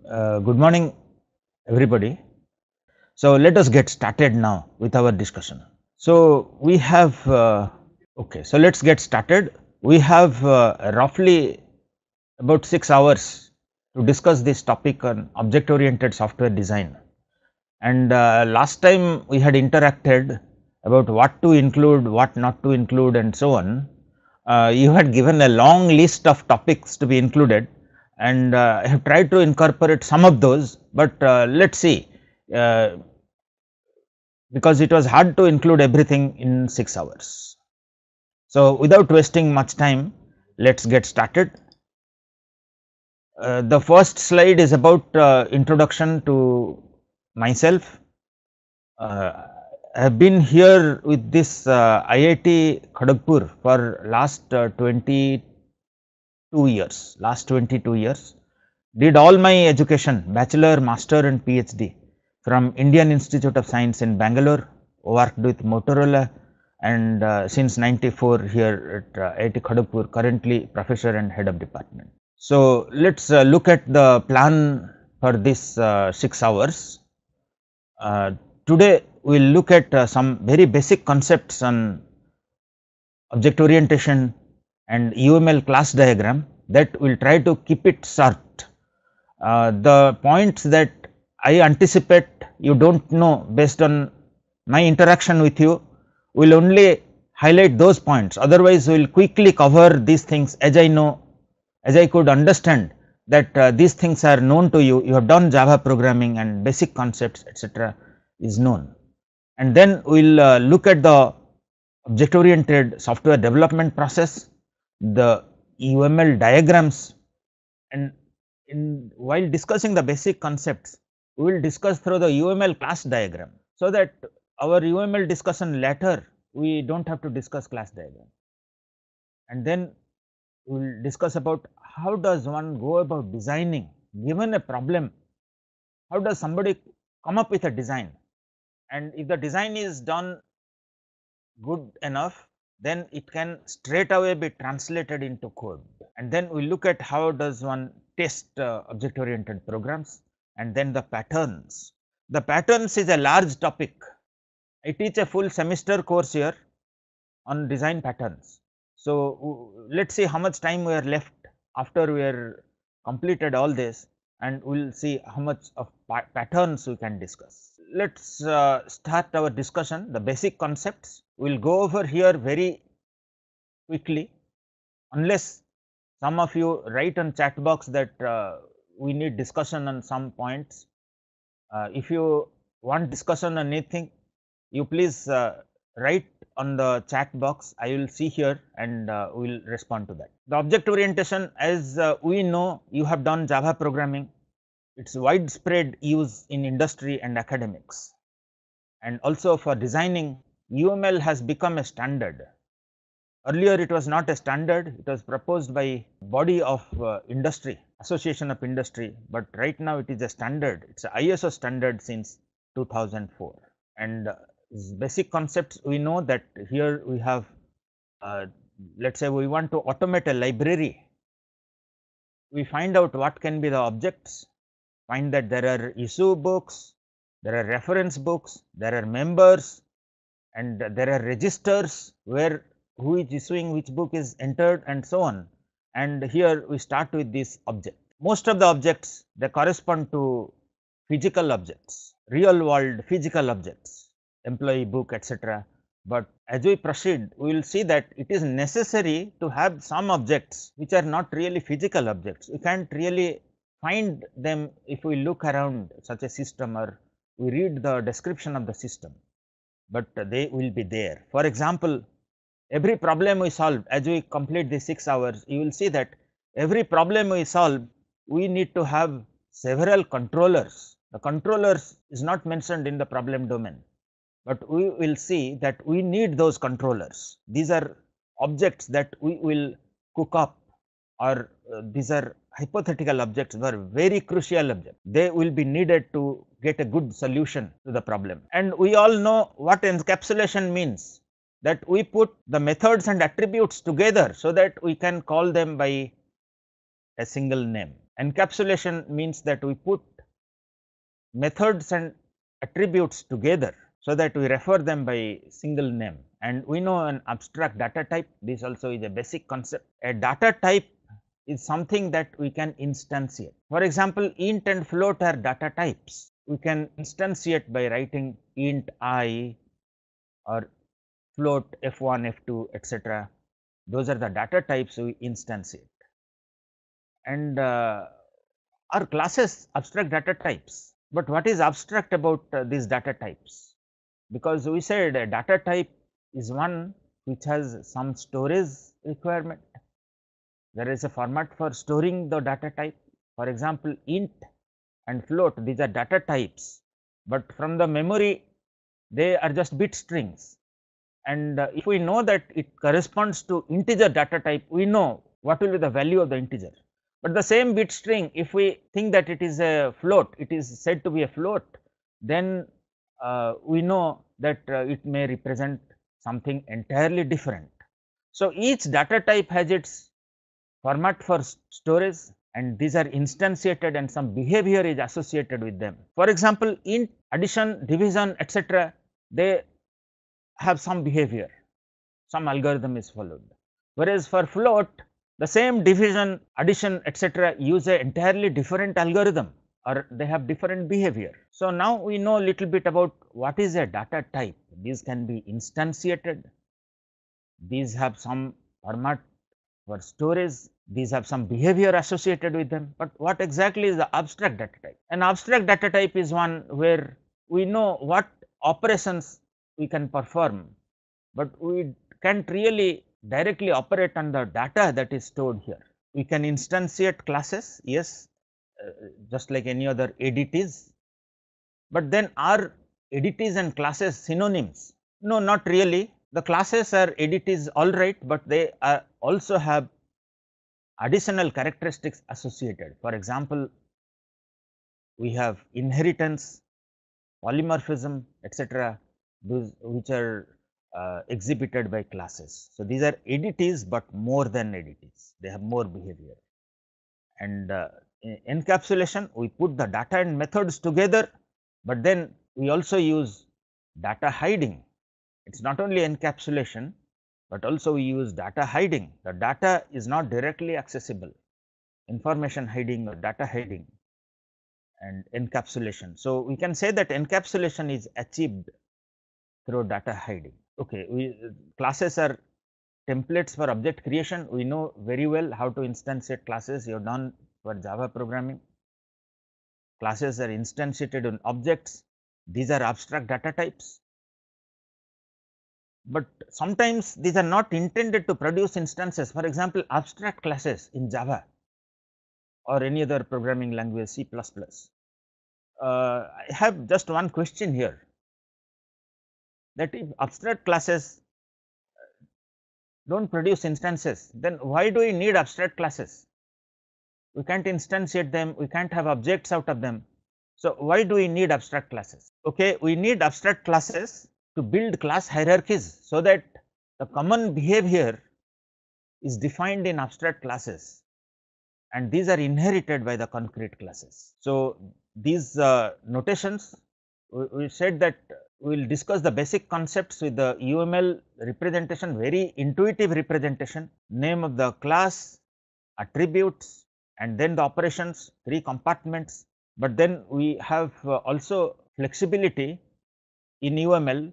Good morning, everybody. So let us get started now with our discussion. So we have okay. So let's get started. We have roughly about 6 hours to discuss this topic on object-oriented software design. And last time we had interacted about what to include, what not to include, and so on. You had given a long list of topics to be included, and I have tried to incorporate some of those, but let us see, uh, because it was hard to include everything in 6 hours. So, without wasting much time, let us get started. The first slide is about introduction to myself. I have been here with this IIT Kharagpur for last 22 years, did all my education, bachelor, master and PhD from Indian Institute of Science in Bangalore, worked with Motorola, and since 94 here at IIT Kharagpur, currently professor and head of department. So, let us look at the plan for this 6 hours. Today we will look at some very basic concepts on object orientation and UML class diagram, that we will try to keep it short. The points that I anticipate you do not know based on my interaction with you, will only highlight those points, otherwise we will quickly cover these things as I know, as I could understand that these things are known to you, you have done Java programming and basic concepts etc. is known. And then we will look at the object oriented software development process, the UML diagrams, and while discussing the basic concepts, we will discuss through the UML class diagram, so that our UML discussion later we do not have to discuss class diagram. And then we will discuss about how does one go about designing, given a problem, how does somebody come up with a design, and if the design is done good enough, then it can straight away be translated into code. And then we look at how does one test object oriented programs, and then the patterns. The patterns is a large topic. I teach a full semester course here on design patterns. So, let us see how much time we are left after we are completed all this, and we will see how much of patterns we can discuss. Let us start our discussion, the basic concepts. We will go over here very quickly, unless some of you write on chat box that we need discussion on some points. If you want discussion on anything, you please write on the chat box, I will see here and we will respond to that. The object orientation, as we know, you have done Java programming, its widespread use in industry and academics, and also for designing UML has become a standard. Earlier it was not a standard, it was proposed by body of industry, association of industry, but right now it is a standard, it is a ISO standard since 2004. And basic concepts, we know that here we have, let us say we want to automate a library, we find out what can be the objects, find that there are issue books, there are reference books, there are members, and there are registers where who is issuing which book is entered and so on. And here we start with this object. Most of the objects, they correspond to physical objects, real world physical objects, employee book etc. But as we proceed, we will see that it is necessary to have some objects which are not really physical objects. We can't really find them if we look around such a system or we read the description of the system, but they will be there. For example, every problem we solve, as we complete the 6 hours, you will see that every problem we solve, we need to have several controllers. The controllers is not mentioned in the problem domain, but we will see that we need those controllers. These are objects that we will cook up, or these are hypothetical objects, were very crucial objects. They will be needed to get a good solution to the problem. And we all know what encapsulation means, that we put the methods and attributes together so that we can call them by a single name. Encapsulation means that we put methods and attributes together so that we refer them by single name, and we know an abstract data type. This also is a basic concept. A data type is something that we can instantiate. For example, int and float are data types. We can instantiate by writing int I or float f1, f2, etc. Those are the data types we instantiate. And are classes abstract data types? But what is abstract about these data types? Because we said a data type is one which has some storage requirement. There is a format for storing the data type. For example, int and float, these are data types, but from the memory they are just bit strings. And if we know that it corresponds to integer data type, we know what will be the value of the integer. But the same bit string, if we think that it is a float, it is said to be a float, then we know that it may represent something entirely different. So, each data type has its format for storage, and these are instantiated and some behavior is associated with them. For example, int, addition, division, etc., they have some behavior, some algorithm is followed. Whereas for float, the same division, addition, etc., use a entirely different algorithm, or they have different behavior. So, now we know a little bit about what is a data type. These can be instantiated, these have some format for storage, these have some behavior associated with them. But what exactly is the abstract data type? An abstract data type is one where we know what operations we can perform, but we can't really directly operate on the data that is stored here. We can instantiate classes, yes, just like any other entities, but then are entities and classes synonyms? No, not really. The classes are entities, all right, but they are also have additional characteristics associated. For example, we have inheritance, polymorphism, etc., those which are exhibited by classes. So, these are entities, but more than entities, they have more behavior. And in encapsulation, we put the data and methods together, but then we also use data hiding. It is not only encapsulation, but also we use data hiding. The data is not directly accessible, information hiding or data hiding and encapsulation. So, we can say that encapsulation is achieved through data hiding. Okay, classes are templates for object creation. We know very well how to instantiate classes. You have done for Java programming. Classes are instantiated on objects. These are abstract data types. But sometimes these are not intended to produce instances. For example, abstract classes in Java or any other programming language, C++. I have just one question here, that if abstract classes do not produce instances, then why do we need abstract classes? We can't instantiate them, we can't have objects out of them. So, why do we need abstract classes? Okay, we need abstract classes to build class hierarchies, so that the common behavior is defined in abstract classes, and these are inherited by the concrete classes. So, these notations, we said that we will discuss the basic concepts with the UML representation, very intuitive representation, name of the class, attributes, and then the operations, 3 compartments. But then we have also flexibility in UML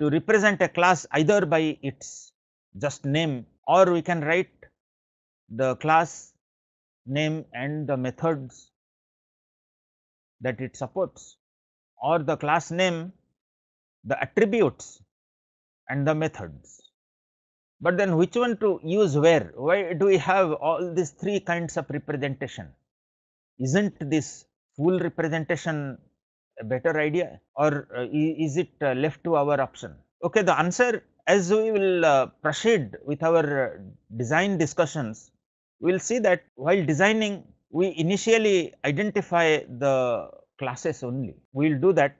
to represent a class either by its just name, or we can write the class name and the methods that it supports, or the class name, the attributes and the methods. But then which one to use where? Why do we have all these 3 kinds of representation? Isn't this full representation a better idea, or is it left to our option? Okay, the answer, as we will proceed with our design discussions, we will see that while designing, we initially identify the classes only. We will do that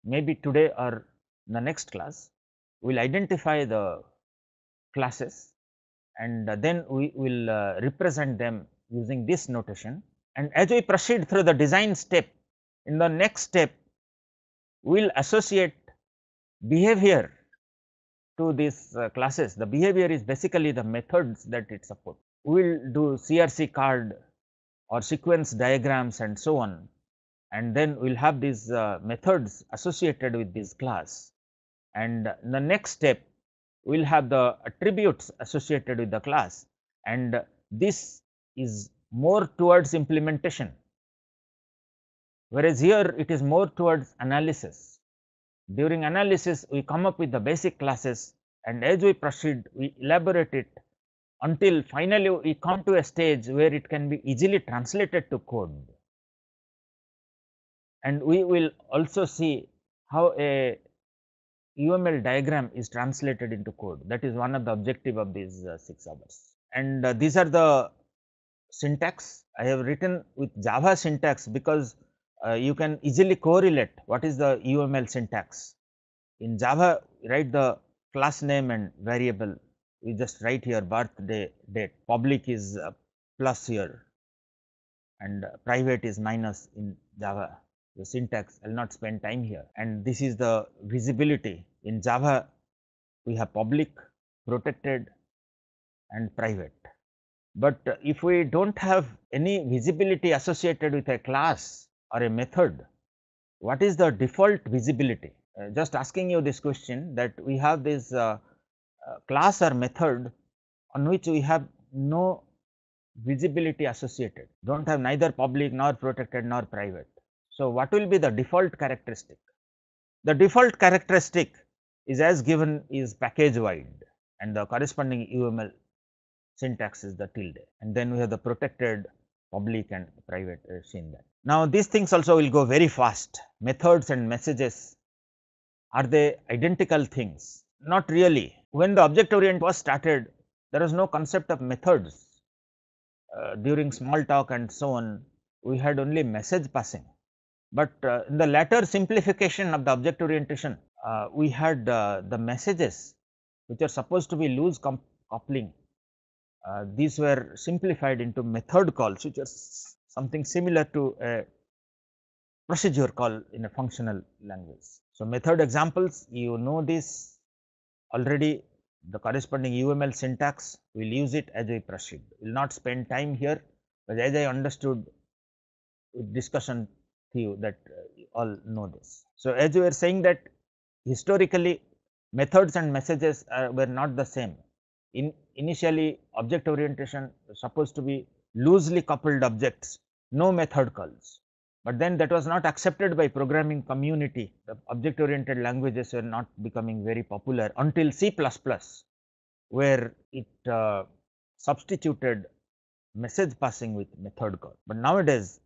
maybe today or in the next class. We will identify the classes, and then we will represent them using this notation. And as we proceed through the design step, in the next step we will associate behavior to these classes. The behavior is basically the methods that it supports. We will do CRC card or sequence diagrams and so on, and then we will have these methods associated with this class. And in the next step we will have the attributes associated with the class, and this is more towards implementation, whereas here it is more towards analysis. During analysis we come up with the basic classes, and as we proceed we elaborate it until finally we come to a stage where it can be easily translated to code. And we will also see how a UML diagram is translated into code. That is one of the objective of these 6 hours. And these are the syntax. I have written with Java syntax because you can easily correlate what is the UML syntax. In Java, write the class name and variable. We just write here birthday date. Public is plus here, and private is minus in Java. The syntax, I will not spend time here. And this is the visibility. In Java, we have public, protected and private. But if we do not have any visibility associated with a class or a method, what is the default visibility? Just asking you this question, that we have this class or method on which we have no visibility associated, do not have neither public nor protected nor private. So, what will be the default characteristic? The default characteristic is as given is package wide, and the corresponding UML syntax is the tilde, and then we have the protected, public and private seen that. Now, these things also will go very fast. Methods and messages, are they identical things? Not really. When the object orient was started, there was no concept of methods. During small talk and so on, we had only message passing. But in the latter simplification of the object orientation, we had the messages which are supposed to be loose coupling. These were simplified into method calls, which are something similar to a procedure call in a functional language. So, method examples, you know this already, the corresponding UML syntax, we will use it as we proceed. We will not spend time here, but as I understood with discussion to you that you all know this. So, as we were saying that historically methods and messages were not the same. Initially object orientation was supposed to be loosely coupled objects, no method calls, but then that was not accepted by programming community. The object oriented languages were not becoming very popular until C++, where it substituted message passing with method call, but nowadays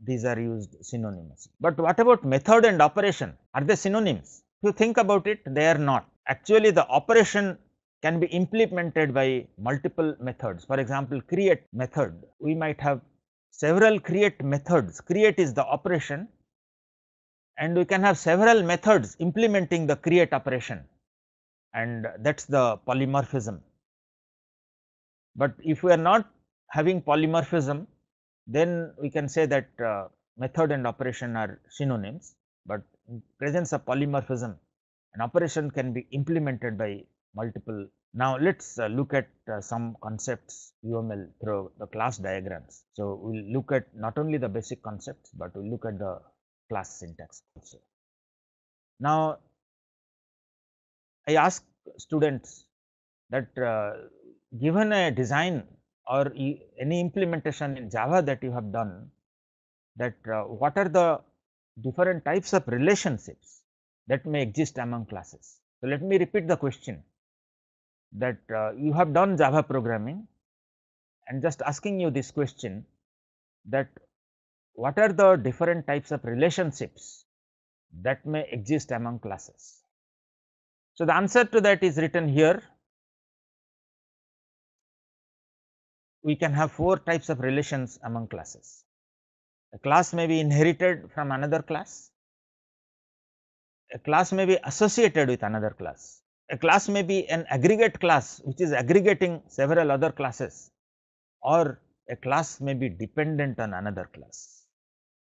these are used synonymously. But what about method and operation? Are they synonyms? If you think about it, they are not. Actually, the operation can be implemented by multiple methods. For example, create method, we might have several create methods. Create is the operation, and we can have several methods implementing the create operation, and that is the polymorphism. But if we are not having polymorphism, then we can say that method and operation are synonyms, but in presence of polymorphism, an operation can be implemented by multiple. Now, let us look at some concepts UML through the class diagrams. So, we will look at not only the basic concepts, but we will look at the class syntax also. Now, I ask students that given a design or any implementation in Java that you have done, that what are the different types of relationships that may exist among classes. So, let me repeat the question, that you have done Java programming and just asking you this question, that what are the different types of relationships that may exist among classes. So, the answer to that is written here. We can have 4 types of relations among classes. A class may be inherited from another class, a class may be associated with another class, a class may be an aggregate class which is aggregating several other classes, or a class may be dependent on another class.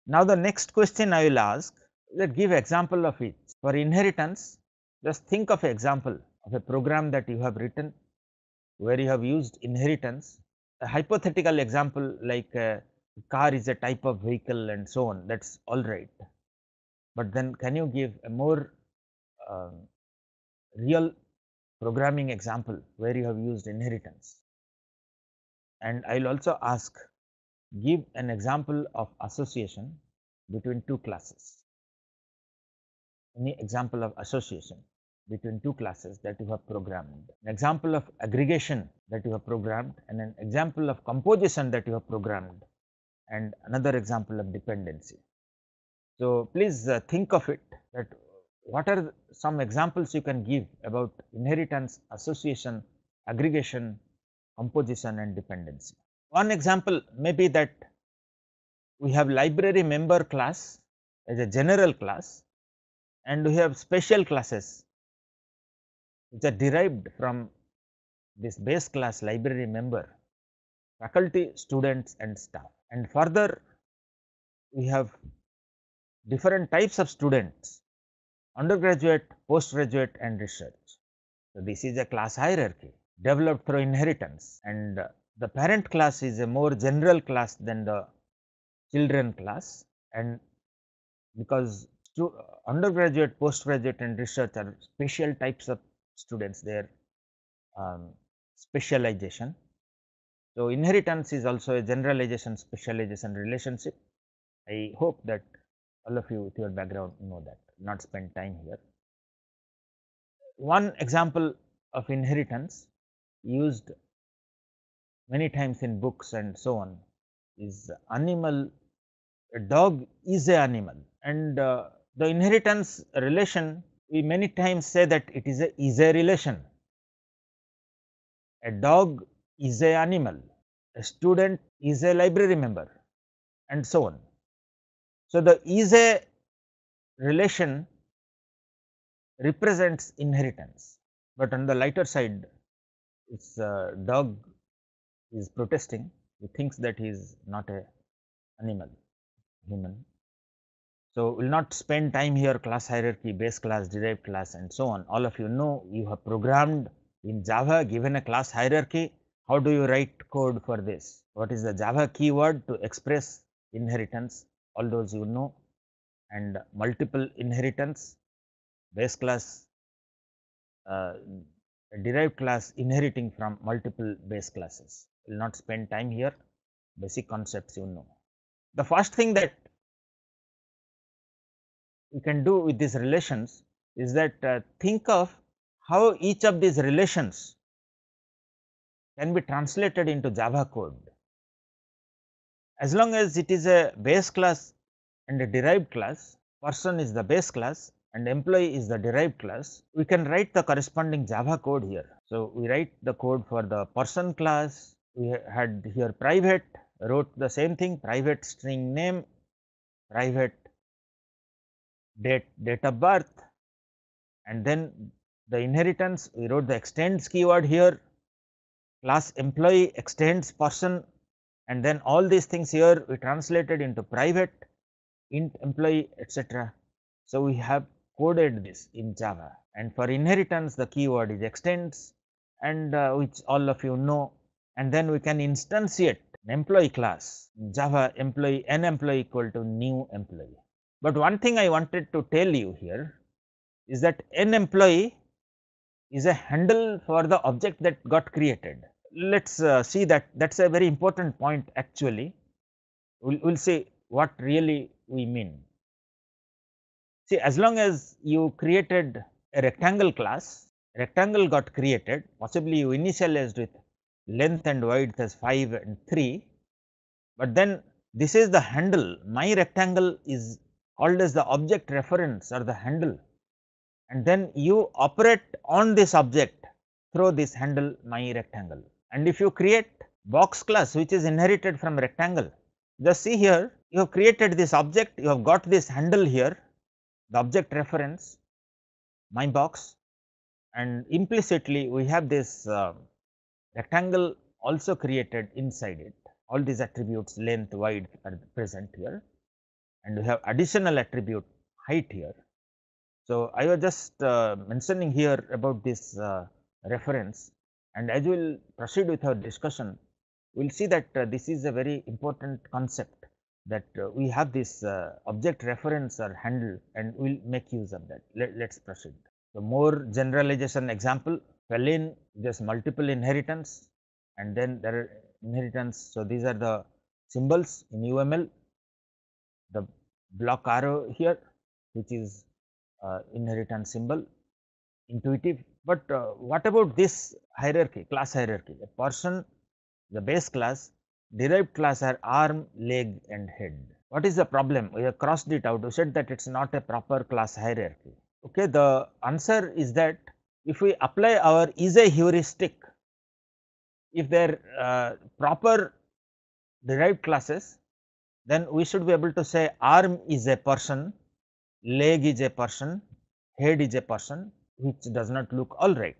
Now, the next question I will ask, let us give example of it. For inheritance, just think of an example of a program that you have written where you have used inheritance. A hypothetical example like a car is a type of vehicle and so on, that is all right. But then can you give a more real programming example where you have used inheritance? And I will also ask, give an example of association between two classes. Any example of association between two classes that you have programmed, an example of aggregation that you have programmed, and an example of composition that you have programmed, and another example of dependency. So, please think of it, that what are some examples you can give about inheritance, association, aggregation, composition and dependency. One example may be that we have library member class as a general class, and we have special classes which are derived from this base class library member, faculty, students and staff. And further, we have different types of students, undergraduate, postgraduate and research. So, this is a class hierarchy developed through inheritance, and the parent class is a more general class than the children class, and because undergraduate, postgraduate and research are special types of students, their specialization. So, inheritance is also a generalization specialization relationship. I hope that all of you with your background know that, not spend time here. One example of inheritance used many times in books and so on is animal. A dog is an animal, and the inheritance relation, we many times say that it is a relation. A dog is an animal, a student is a library member and so on. So, the is a relation represents inheritance, but on the lighter side, its dog is protesting, he thinks that he is not a animal, human. So, we will not spend time here, class hierarchy, base class, derived class and so on. All of you know, you have programmed in Java, given a class hierarchy, how do you write code for this? What is the Java keyword to express inheritance? All those you know, and multiple inheritance, base class, derived class inheriting from multiple base classes. We will not spend time here, basic concepts you know. The first thing that you can do with these relations is that think of how each of these relations can be translated into Java code. As long as it is a base class and a derived class, person is the base class and employee is the derived class, we can write the corresponding Java code here. So, we write the code for the person class, we had here private, wrote the same thing, private string name, private date of birth, and then the inheritance, we wrote the extends keyword here, class employee extends person, and then all these things here we translated into private, int employee, etc. So, we have coded this in Java, and for inheritance the keyword is extends, and which all of you know, and then we can instantiate an employee class Java employee, n employee equal to new employee. But one thing I wanted to tell you here is that n employee is a handle for the object that got created. Let us see that, that is a very important point actually. We will see what really we mean. See, as long as you created a rectangle class, rectangle got created, possibly you initialized with length and width as 5 and 3, but then this is the handle, my rectangle is called as the object reference or the handle, and then you operate on this object through this handle my rectangle. And if you create box class which is inherited from rectangle, just see here, you have created this object, you have got this handle here, the object reference my box, and implicitly we have this rectangle also created inside it. all these attributes length, width are present here, and we have additional attribute height here. So, I was just mentioning here about this reference, and as we will proceed with our discussion, we will see that this is a very important concept, that we have this object reference or handle, and we will make use of that. Let us proceed. So, more generalization example, Feline just multiple inheritance, and then there are inheritance. So, these are the symbols in UML, the block arrow here, which is inheritance symbol, intuitive. But what about this hierarchy, class hierarchy? A person, the base class, derived class are arm, leg and head. What is the problem? We have crossed it out. We said that it is not a proper class hierarchy. Okay, the answer is that if we apply our is a heuristic, if they are proper derived classes, then we should be able to say arm is a person, leg is a person, head is a person, which does not look all right,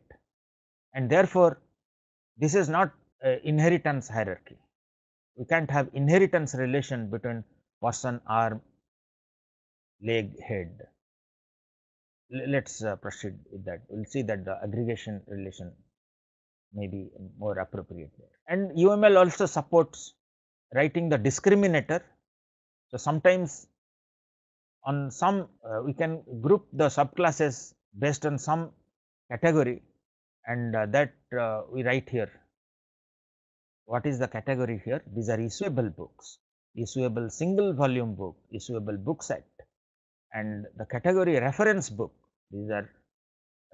and therefore, this is not inheritance hierarchy. We can't have inheritance relation between person, arm, leg, head. Let us proceed with that. We will see that the aggregation relation may be more appropriate there. And UML also supports writing the discriminator. So, sometimes on some we can group the subclasses based on some category, and that we write here. What is the category here? These are issuable books, issuable single volume book, issuable book set, and the category reference book. These are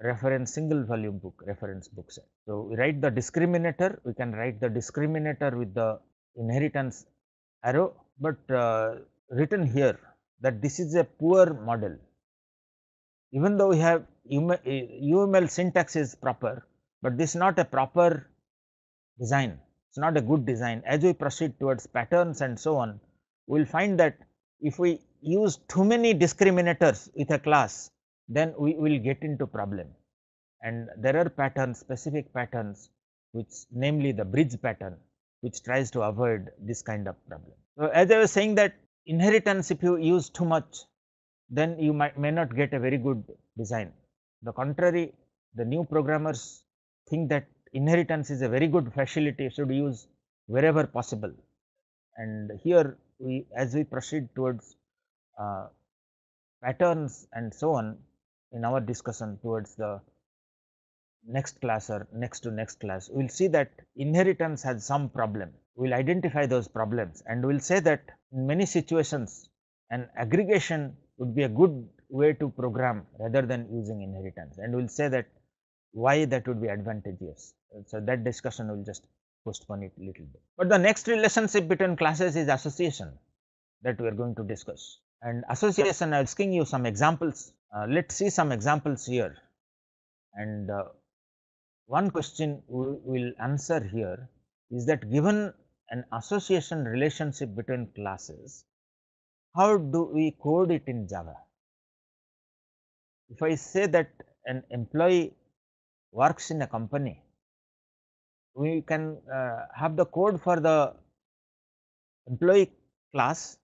reference single volume book, reference book set. So, we write the discriminator, we can write the discriminator with the inheritance arrow, but written here that this is a poor model. Even though we have UML syntax is proper, but this is not a proper design, it is not a good design. As we proceed towards patterns and so on, we will find that if we use too many discriminators with a class, then we will get into problem, and there are patterns, specific patterns, which namely the bridge pattern, which tries to avoid this kind of problem. So, as I was saying that inheritance, if you use too much, then you may not get a very good design. The contrary, the new programmers think that inheritance is a very good facility, should use wherever possible. And here we, as we proceed towards patterns and so on in our discussion towards the next class or next to next class, we will see that inheritance has some problem. We will identify those problems, and we will say that in many situations an aggregation would be a good way to program rather than using inheritance, and we will say that why that would be advantageous. So, that discussion will just postpone it a little bit. But the next relationship between classes is association, that we are going to discuss. And association, I am asking you some examples. Let us see some examples here, and one question we will answer here is that given an association relationship between classes, how do we code it in Java? If I say that an employee works in a company, we can have the code for the employee class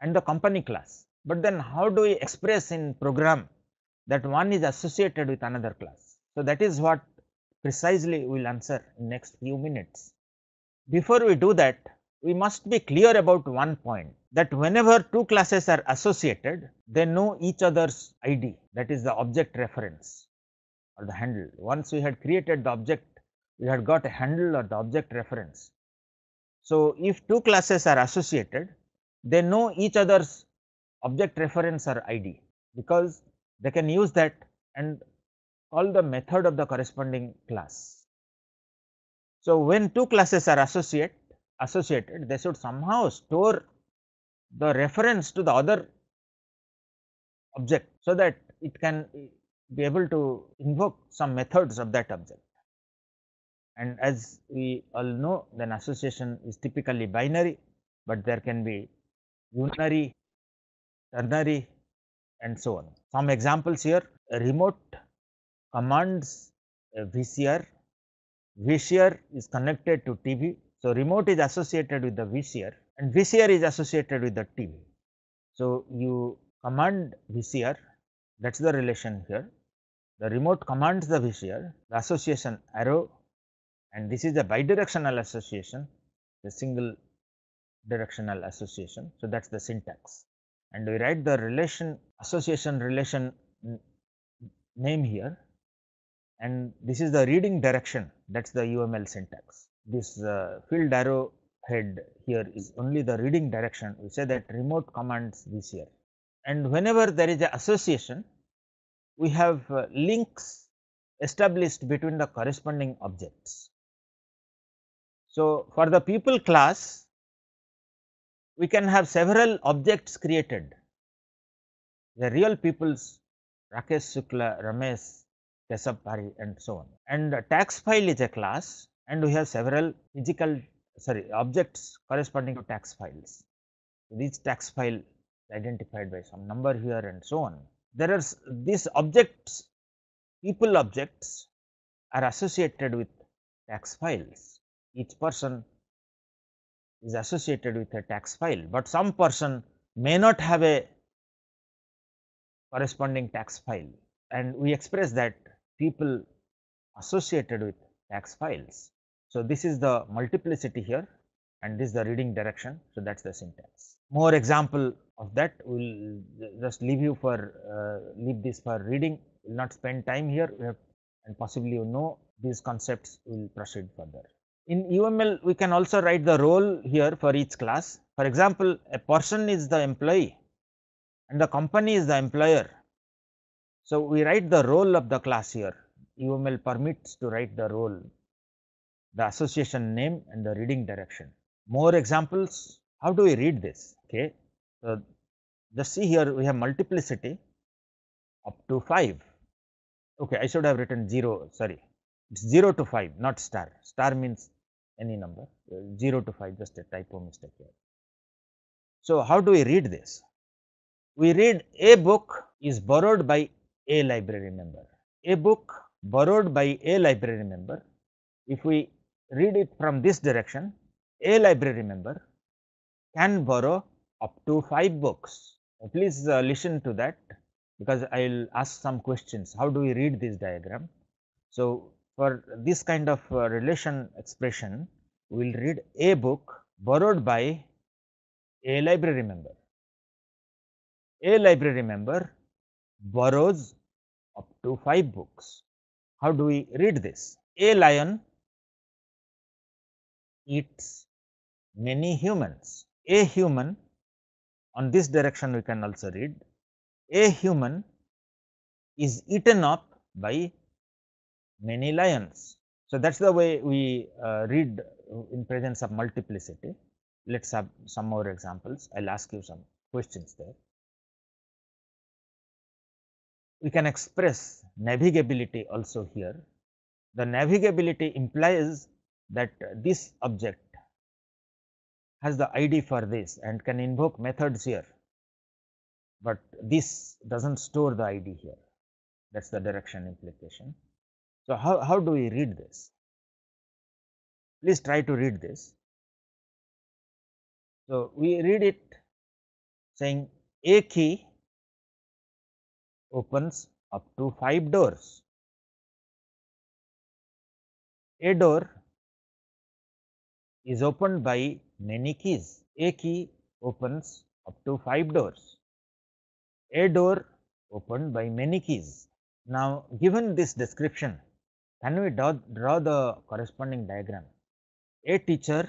and the company class, but then how do we express in program that one is associated with another class? So, that is what precisely we will answer in next few minutes. Before we do that, we must be clear about one point, that whenever two classes are associated, they know each other's ID, that is the object reference or the handle. Once we had created the object, we had got a handle or the object reference. So, if two classes are associated, they know each other's object reference or ID, because they can use that and call the method of the corresponding class. So, when two classes are associated, they should somehow store the reference to the other object, so that it can be able to invoke some methods of that object. And as we all know, then association is typically binary, but there can be unary, ternary and so on. Some examples here: remote commands VCR. VCR is connected to TV. So, remote is associated with the VCR and VCR is associated with the TV. So, you command VCR, that is the relation here. The remote commands the VCR, the association arrow, and this is a bidirectional association, the single directional association. So, that is the syntax, and we write the relation association relation name here, and this is the reading direction, that is the UML syntax. This field arrow head here is only the reading direction. We say that remote commands VCR, and whenever there is an association, we have links established between the corresponding objects. So, for the people class, we can have several objects created, the real peoples Rakesh Shukla, Ramesh, Keshav Pari and so on. And tax file is a class, and we have several objects corresponding to tax files. These tax file identified by some number here and so on. There are these objects, people objects are associated with tax files. Each person is associated with a tax file, but some person may not have a corresponding tax file, and we express that people associated with tax files. So, this is the multiplicity here, and this is the reading direction. So, that is the syntax. More example of that, we will just leave you for leave this for reading. We will not spend time here, we have, and possibly you know these concepts. We will proceed further. In UML, we can also write the role here for each class. For example, a person is the employee and the company is the employer. So, we write the role of the class here. UML permits to write the role, the association name and the reading direction. More examples, how do we read this? Okay. So, just see here we have multiplicity up to 5. Okay, I should have written 0, sorry, it is 0 to 5, not star. Star means any number, 0 to 5, just a typo mistake here. So, how do we read this? We read a book is borrowed by a library member. A book borrowed by a library member. If we read it from this direction, a library member can borrow up to 5 books. Please listen to that, because I will ask some questions. How do we read this diagram? So, for this kind of relation expression, we will read a book borrowed by a library member. A library member borrows up to 5 books. How do we read this? A lion eats many humans. A human, on this direction we can also read, a human is eaten up by many lions. So, that is the way we read in presence of multiplicity. Let us have some more examples. I will ask you some questions there. We can express navigability also here. The navigability implies that this object has the ID for this and can invoke methods here, but this does not store the ID here. That is the direction implication. So, how do we read this? Please try to read this. So, we read it saying a key opens up to 5 doors. A door is opened by many keys. A key opens up to 5 doors. A door opened by many keys. Now, given this description, can we draw the corresponding diagram? A teacher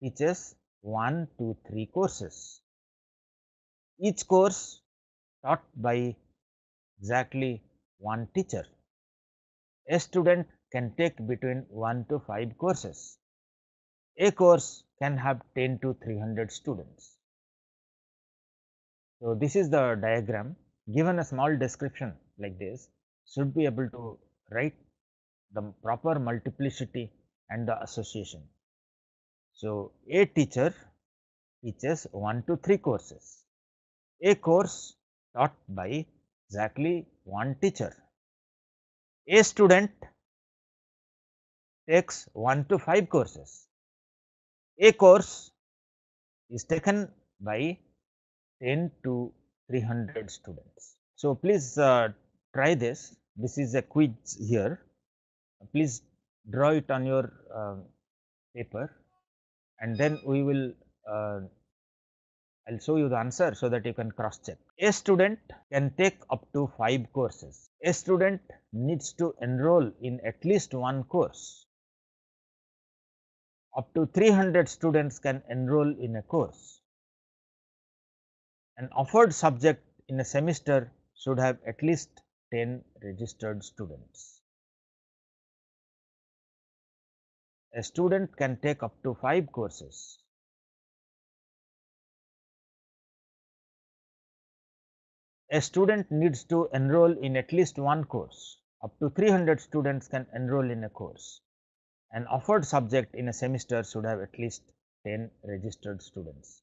teaches 1, 2, 3 courses. Each course taught by exactly one teacher. A student can take between 1 to 5 courses. A course can have 10 to 300 students. So, this is the diagram. Given a small description like this, should be able to write the proper multiplicity and the association. So, a teacher teaches 1 to 3 courses. A course taught by exactly one teacher. A student takes 1 to 5 courses. A course is taken by 10 to 300 students. So, please try this. This is a quiz here. Please draw it on your paper, and then we will I will show you the answer so that you can cross check. A student can take up to 5 courses. A student needs to enroll in at least one course. Up to 300 students can enroll in a course. An offered subject in a semester should have at least 10 registered students. A student can take up to 5 courses. A student needs to enroll in at least one course. Up to 300 students can enroll in a course. An offered subject in a semester should have at least 10 registered students.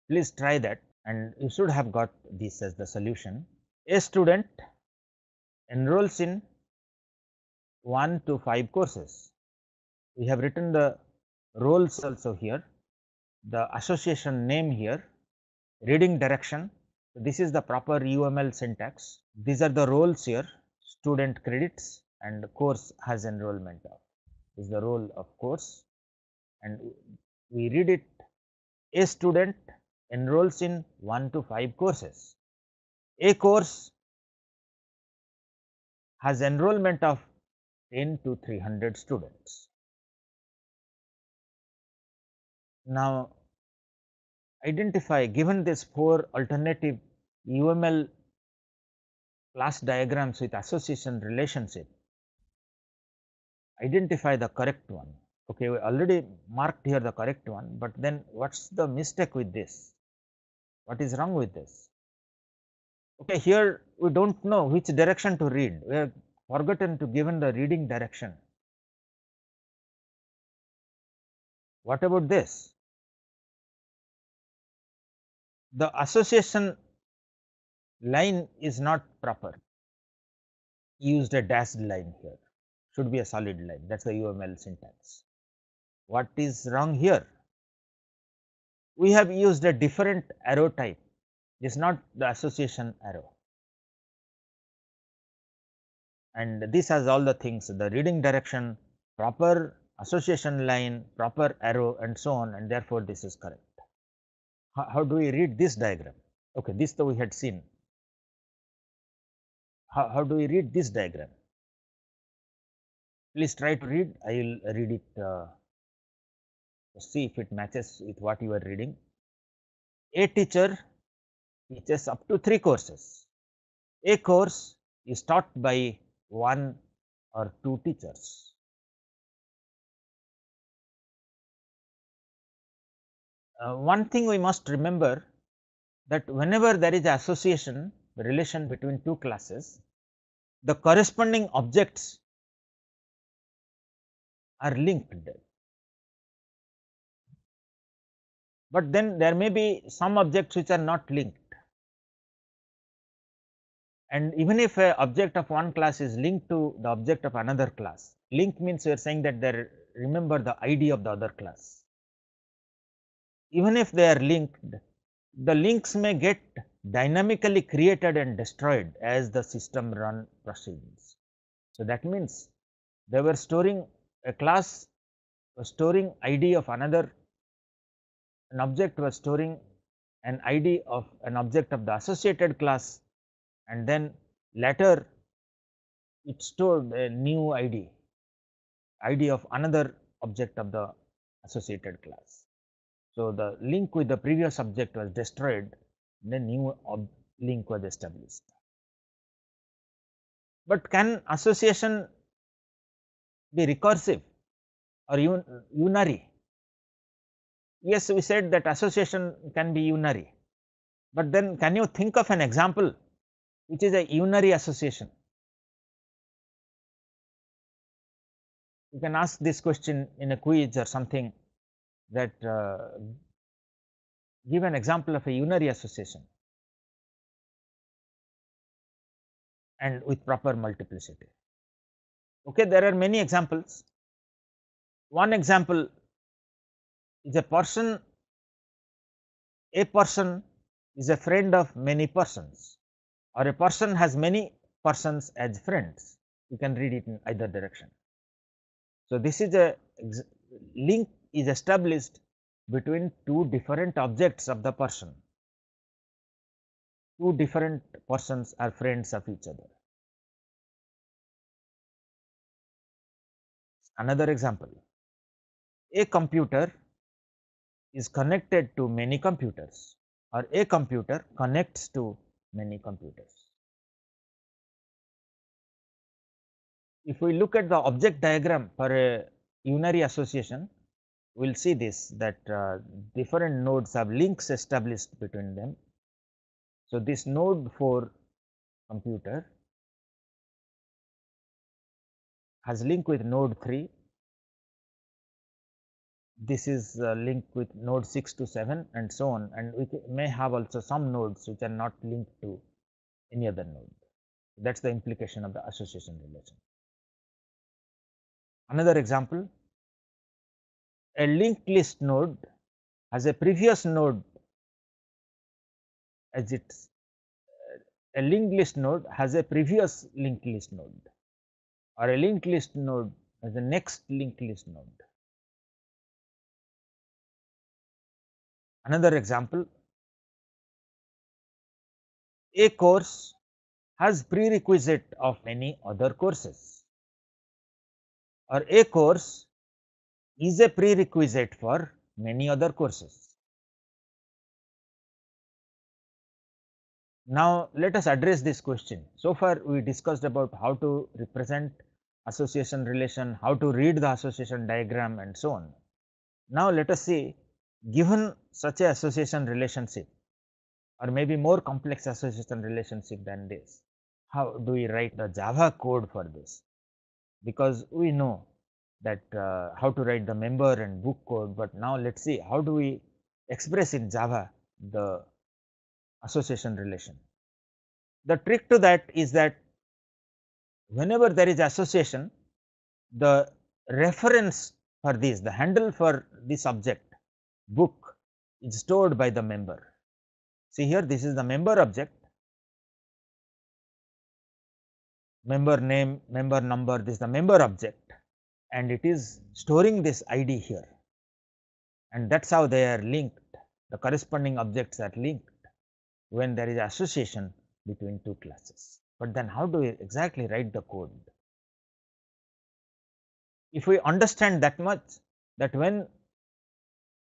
Please try that, and you should have got this as the solution. A student enrolls in 1 to 5 courses. We have written the roles also here, the association name here, reading direction. This is the proper UML syntax. These are the roles here, student credits and course has enrollment of. This is the role of course, and we read it. A student enrolls in 1 to 5 courses. A course has enrollment of 10 to 300 students. Now, identify, given this 4 alternative UML class diagrams with association relationship, identify the correct one. Okay, we already marked here the correct one, but then what's the mistake with this? What is wrong with this? Okay, here we don't know which direction to read. We have forgotten to given the reading direction. What about this? The association line is not proper. Used a dashed line here. Should be a solid line. That's the UML syntax. What is wrong here? We have used a different arrow type. This is not the association arrow. And this has all the things, the reading direction, proper association line, proper arrow, and so on, and therefore this is correct. How do we read this diagram? Okay, this though we had seen. How do we read this diagram? Please try to read. I will read it. See if it matches with what you are reading. A teacher teaches up to 3 courses. A course is taught by 1 or 2 teachers. One thing we must remember, that whenever there is association, the relation between 2 classes, the corresponding objects are linked. But then there may be some objects which are not linked. And even if a object of one class is linked to the object of another class, link means you are saying that they remember the ID of the other class. Even if they are linked, the links may get dynamically created and destroyed as the system run proceeds. So, that means they were storing a class was storing ID of another, an object was storing an ID of an object of the associated class, and then later it stored a new ID of another object of the associated class. So, the link with the previous object was destroyed, then new link was established. But can association be recursive or unary? Yes, we said that association can be unary, but then can you think of an example which is a unary association? You can ask this question in a quiz or something, that give an example of a unary association and with proper multiplicity. Okay, there are many examples. One example is a person is a friend of many persons, or a person has many persons as friends. You can read it in either direction. So, this is a link is established between two different objects of the person. Two different persons are friends of each other. Another example, a computer is connected to many computers, or a computer connects to many computers. If we look at the object diagram for a unary association, we will see this, that different nodes have links established between them. So, this node for computer has link with node 3, this is linked with node 6 to 7 and so on, and we may have also some nodes which are not linked to any other node. That is the implication of the association relation. Another example, a linked list node has a previous node as its a linked list node has a previous linked list node, or a linked list node has a next linked list node. Another example, a course has prerequisite of many other courses, or a course is a prerequisite for many other courses. Now, let us address this question. So far, we discussed about how to represent association relation, how to read the association diagram and so on. Now, let us see, given such a association relationship, or maybe more complex association relationship than this, how do we write the Java code for this? Because we know that how to write the member and book code, but now let us see how do we express in Java the association relation. The trick to that is that whenever there is association, the reference for this, the handle for this object book is stored by the member. See here, this is the member object, member name, member number, this is the member object, and it is storing this ID here, and that is how they are linked. The corresponding objects are linked when there is association between two classes. But then how do we exactly write the code? If we understand that much, that when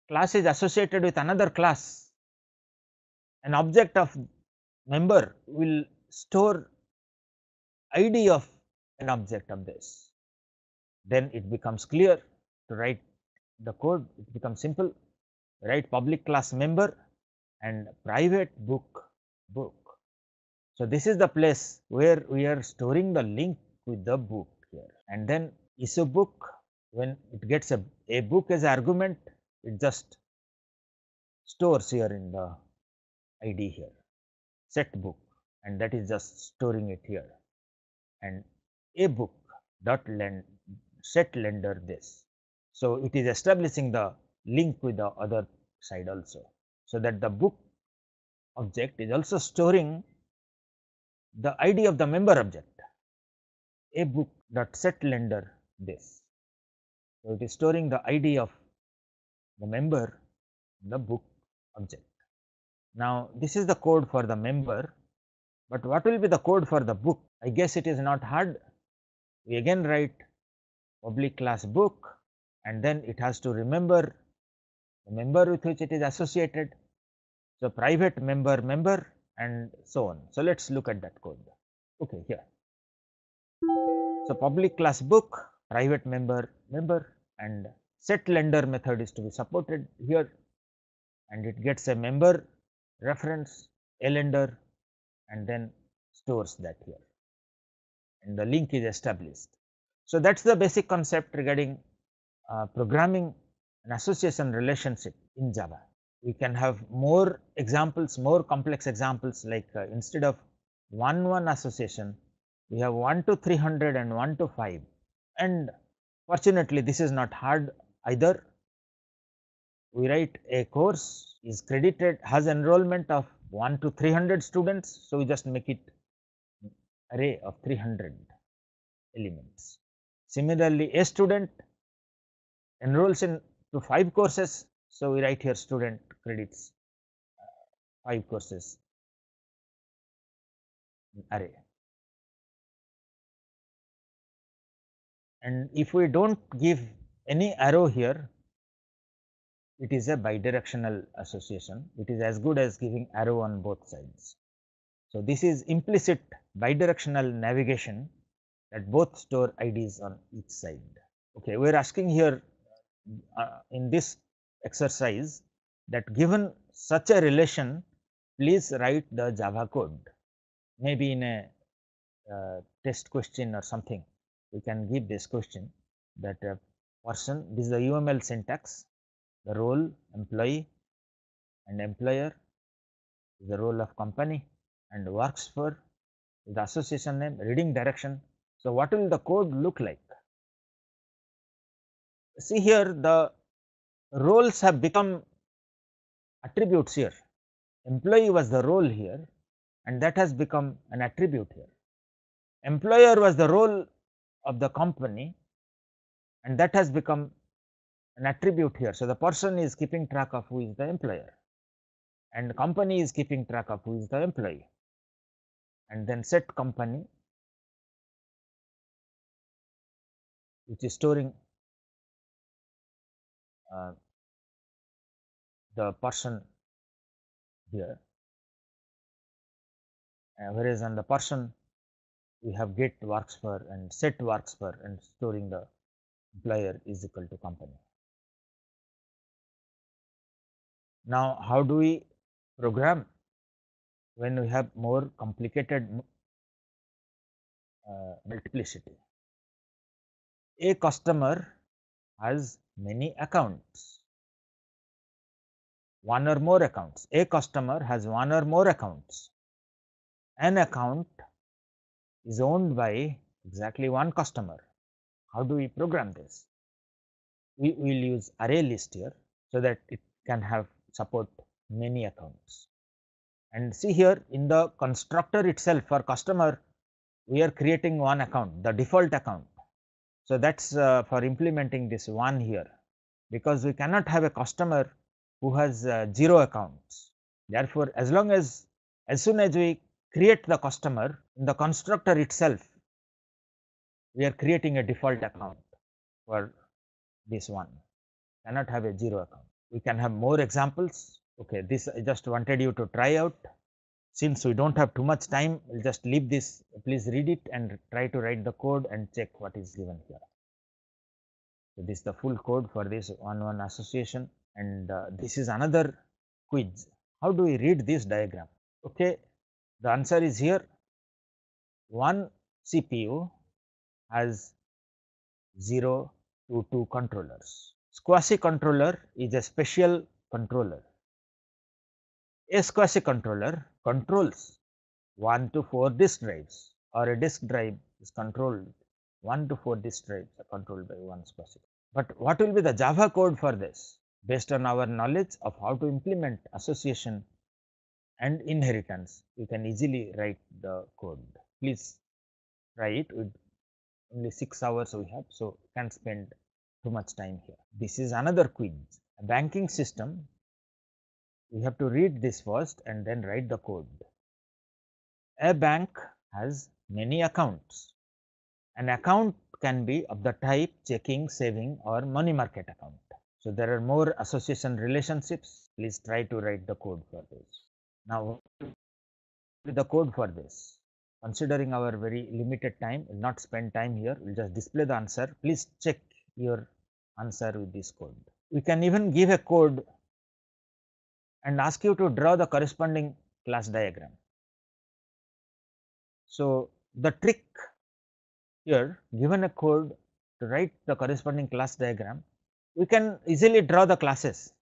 class is associated with another class, an object of member will store ID of an object of this, then it becomes clear to write the code, it becomes simple, write public class member and private book. So, this is the place where we are storing the link with the book here, and then issue book, when it gets a book as argument, it just stores here in the ID here, set book, and that is just storing it here, and a book dot set lender this. So, it is establishing the link with the other side also. So, that the book object is also storing the ID of the member object, a book dot set lender this. So, it is storing the ID of the member in the book object. Now, this is the code for the member, but what will be the code for the book? I guess it is not hard. We again write public class book, and then it has to remember the member with which it is associated. So, private member and so on. So, let us look at that code. Okay, here. So, public class book, private member and set lender method is to be supported here, and it gets a member reference, a lender, and then stores that here, and the link is established. So, that is the basic concept regarding programming an association relationship in Java. We can have more examples, more complex examples, like instead of 1 association, we have 1 to 300 and 1 to 5, and fortunately this is not hard either. we write a course is credited, has enrollment of 1 to 300 students. So, we just make it array of 300 elements. Similarly, a student enrolls in to 5 courses. So, we write here student credits 5 courses array. And if we do not give any arrow here, it is a bidirectional association. It is as good as giving arrow on both sides. So, this is implicit bidirectional navigation that both store IDs on each side. Okay, we are asking here in this exercise that given such a relation, please write the Java code. Maybe in a test question or something, we can give this question that a person, this is the UML syntax, the role, employee and employer is the role of company, and works for the association name, reading direction. So, what will the code look like? See here, the roles have become attributes here. Employee was the role here, and that has become an attribute here. Employer was the role of the company, and that has become an attribute here. So, the person is keeping track of who is the employer, and company is keeping track of who is the employee, and then set company, which is storing the person here, whereas on the person we have get works for and set works for, and storing the employer is equal to company. Now, how do we program when we have more complicated multiplicity? A customer has many accounts, one or more accounts. A customer has one or more accounts. An account is owned by exactly one customer. How do we program this? We will use array list here, so that it can have support many accounts. And see here, in the constructor itself for customer, we are creating one account, the default account. So, that is for implementing this one here, because we cannot have a customer who has 0 accounts. Therefore, as soon as we create the customer in the constructor itself, we are creating a default account for this one, cannot have a 0 account. We can have more examples. Okay, this I just wanted you to try out. Since we do not have too much time, we will just leave this. Please read it and try to write the code and check what is given here. So, this is the full code for this one-one association, and this is another quiz. How do we read this diagram? Okay, the answer is here. One CPU has 0 to 2 controllers. Squashy controller is a special controller. A squashy controller controls 1 to 4 disk drives, or a disk drive is controlled 1 to 4 disk drives are controlled by one squashy. But what will be the Java code for this? Based on our knowledge of how to implement association and inheritance, you can easily write the code. Please try it. With only 6 hours we have, so can't spend too much time here. This is another quiz. A banking system, we have to read this first and then write the code. A bank has many accounts. An account can be of the type checking, saving or money market account. So, there are more association relationships. Please try to write the code for this. Now, the code for this, considering our very limited time, we will not spend time here, we will just display the answer. Please check your answer with this code. We can even give a code and ask you to draw the corresponding class diagram. So, the trick here, given a code to write the corresponding class diagram, we can easily draw the classes.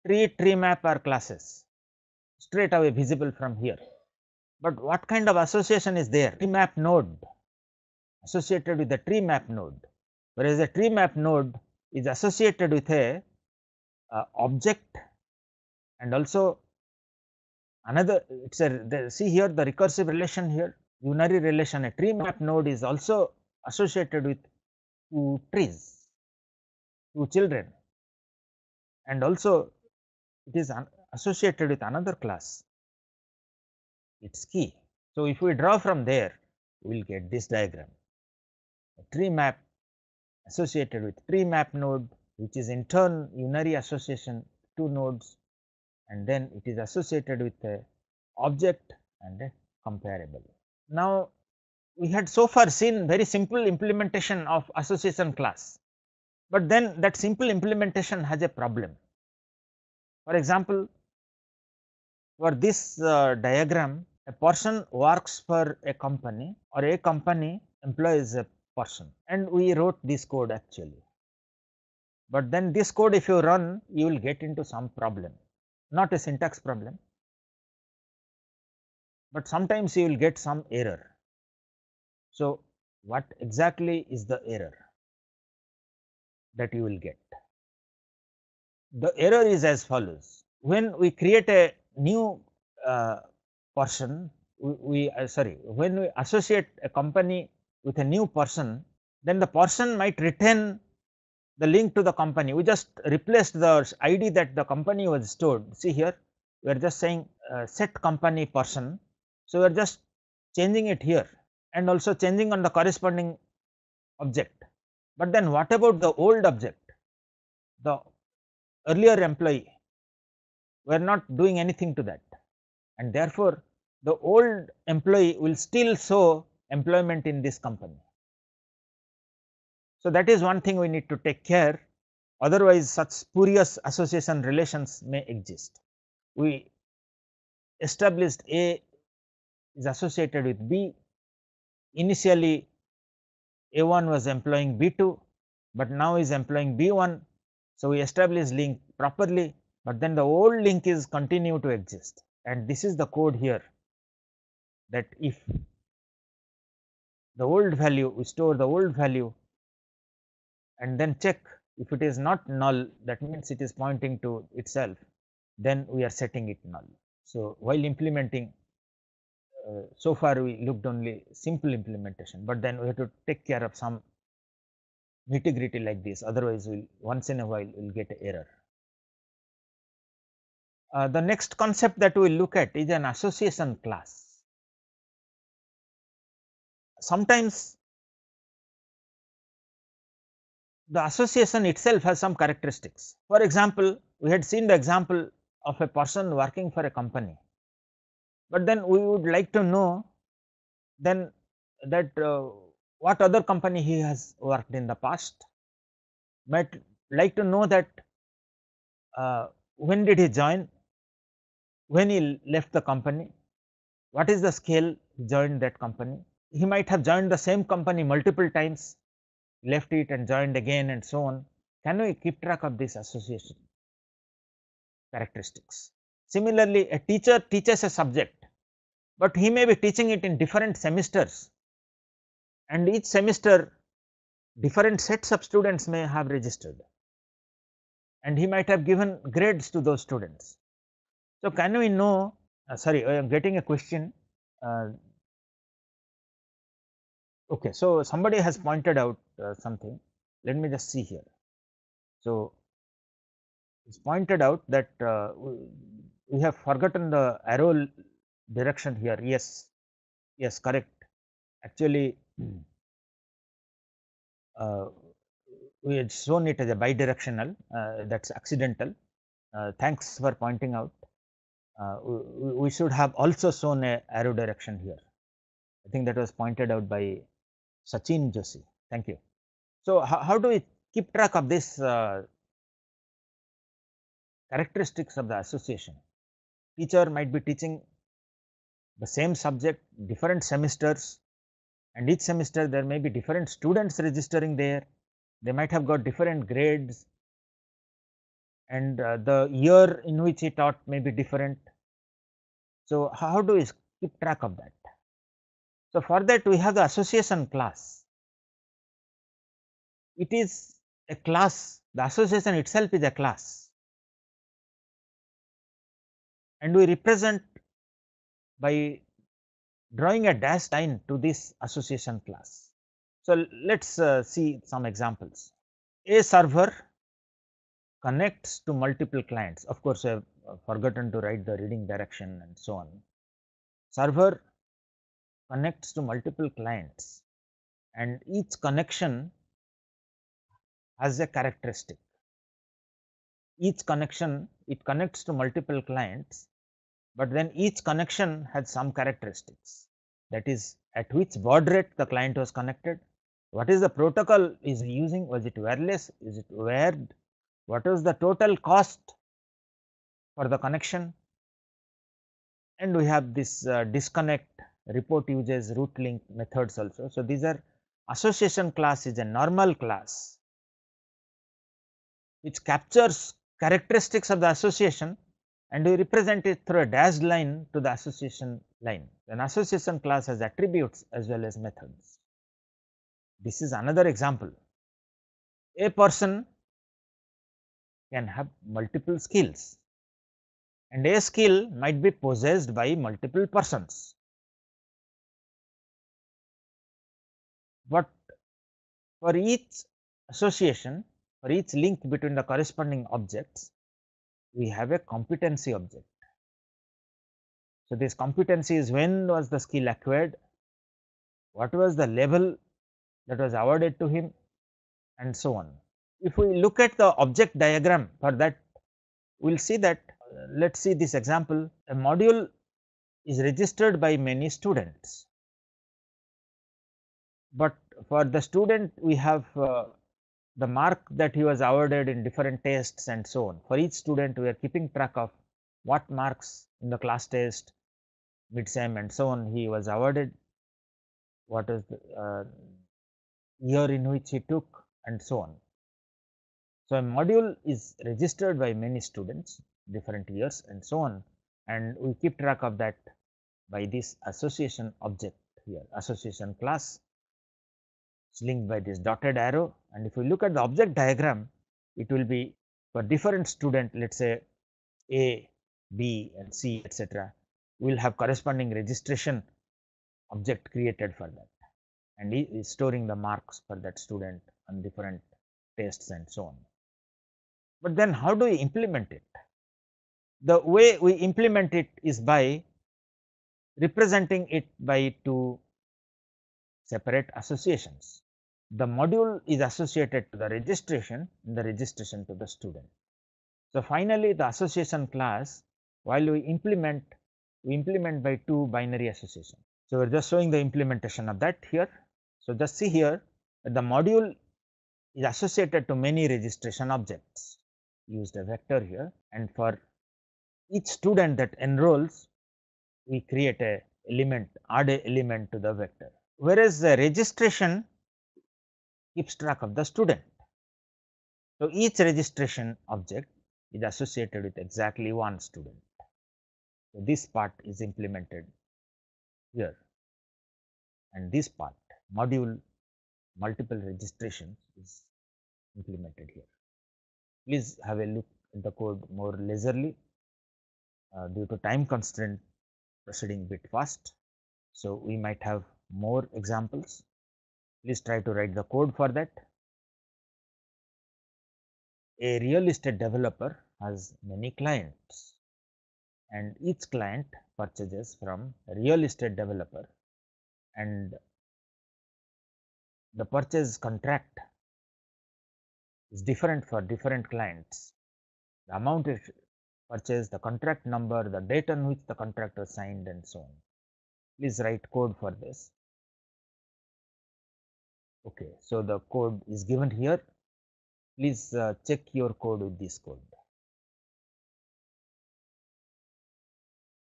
Tree map are classes straight away visible from here. But what kind of association is there? Tree map node associated with the tree map node, whereas the tree map node is associated with a object, and also another, it's a see here the recursive relation here, unary relation. A tree map node is also associated with two trees, two children, and also it is associated with another class, its key. So, if we draw from there, we will get this diagram, a tree map associated with tree map node, which is in turn unary association two nodes, and then it is associated with a object and a comparable. Now, we had so far seen very simple implementation of association class, but then that simple implementation has a problem. For example, for this diagram, a person works for a company or a company employs a person, and we wrote this code actually. But then this code, if you run, you will get into some problem, not a syntax problem, but sometimes you will get some error. So, what exactly is the error that you will get? The error is as follows: when we create a new person, when we associate a company with a new person, then the person might retain the link to the company. We just replaced the ID that the company was stored. See here, we are just saying set company person. So, we are just changing it here and also changing on the corresponding object. But then what about the old object, the earlier employee? We are not doing anything to that, and therefore, the old employee will still show employment in this company. So, that is one thing we need to take care, otherwise such spurious association relations may exist. We established A is associated with B. Initially, A1 was employing B2, but now is employing B1. So, we established link properly, but then the old link is continue to exist, and this is the code here, that if the old value, we store the old value and then check if it is not null, that means it is pointing to itself, then we are setting it null. So, while implementing, so far we looked only simple implementation, but then we have to take care of some nitty gritty like this, otherwise we will once in a while we will get an error. The next concept that we will look at is an association class. Sometimes the association itself has some characteristics. For example, we had seen the example of a person working for a company, but then we would like to know then that what other company he has worked in the past, might like to know that when did he join, when he left the company, what is the scale he joined that company. He might have joined the same company multiple times, left it and joined again, and so on. Can we keep track of this association characteristics? Similarly, a teacher teaches a subject, but he may be teaching it in different semesters, and each semester different sets of students may have registered, and he might have given grades to those students. So, can we know, sorry, I am getting a question. Okay, so somebody has pointed out something, let me just see here. So, it's pointed out that we have forgotten the arrow direction here. Yes, yes, correct. Actually, we had shown it as a bidirectional, that's accidental. Thanks for pointing out. We should have also shown a arrow direction here. I think that was pointed out by Sachin Joshi. Thank you. So, how do we keep track of this characteristics of the association? Teacher might be teaching the same subject, different semesters, and each semester there may be different students registering there. They might have got different grades, and the year in which he taught may be different. So, how do we keep track of that? So, for that we have the association class. It is a class, the association itself is a class. and we represent by drawing a dashed line to this association class. So, let us see some examples. A server connects to multiple clients. Of course, I have forgotten to write the reading direction and so on. Server connects to multiple clients, and each connection has a characteristic. Each connection, it connects to multiple clients, but then each connection has some characteristics, that is at which baud rate the client was connected, what is the protocol is using, was it wireless, is it wired, what is the total cost for the connection, and we have this disconnect, report uses, route link methods also. So, these are association class is a normal class which captures characteristics of the association, and we represent it through a dashed line to the association line. An association class has attributes as well as methods. This is another example. A person can have multiple skills, and a skill might be possessed by multiple persons, but for each association, for each link between the corresponding objects, we have a competency object. So, this competency is when was the skill acquired, what was the level that was awarded to him, and so on. If we look at the object diagram for that, we will see that let us see this example. A module is registered by many students, but for the student we have the mark that he was awarded in different tests and so on. For each student we are keeping track of what marks in the class test, mid-sem and so on he was awarded, what is the year in which he took and so on. So, a module is registered by many students, different years and so on, and we keep track of that by this association object here, association class is linked by this dotted arrow. And if we look at the object diagram, it will be for different student, let us say A, B and C etc. we will have corresponding registration object created for that, and is storing the marks for that student on different tests and so on. But then how do we implement it? The way we implement it is by representing it by two separate associations. The module is associated to the registration and the registration to the student. So, finally, the association class, while we implement by two binary association. So, we are just showing the implementation of that here. So, just see here that the module is associated to many registration objects, used a vector here, and for each student that enrolls we create a element, add a element to the vector, whereas the registration keeps track of the student. So, each registration object is associated with exactly one student. So, this part is implemented here, and this part module multiple registrations is implemented here. Please have a look at the code more leisurely due to time constraint proceeding bit fast. So, we might have more examples. Please try to write the code for that. A real estate developer has many clients, and each client purchases from a real estate developer, and the purchase contract is different for different clients. The amount is purchased, the contract number, the date on which the contract was signed and so on. Please write code for this. Okay, so the code is given here. Please check your code with this code.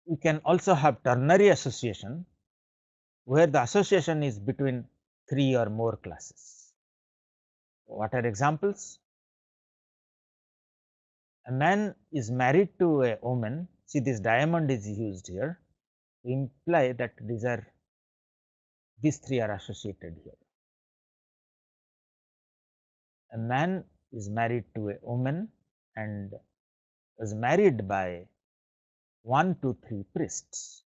You can also have ternary association, where the association is between 3 or more classes. What are examples? A man is married to a woman. See, this diamond is used here to imply that these three are associated here. A man is married to a woman and was married by 1 to 3 priests.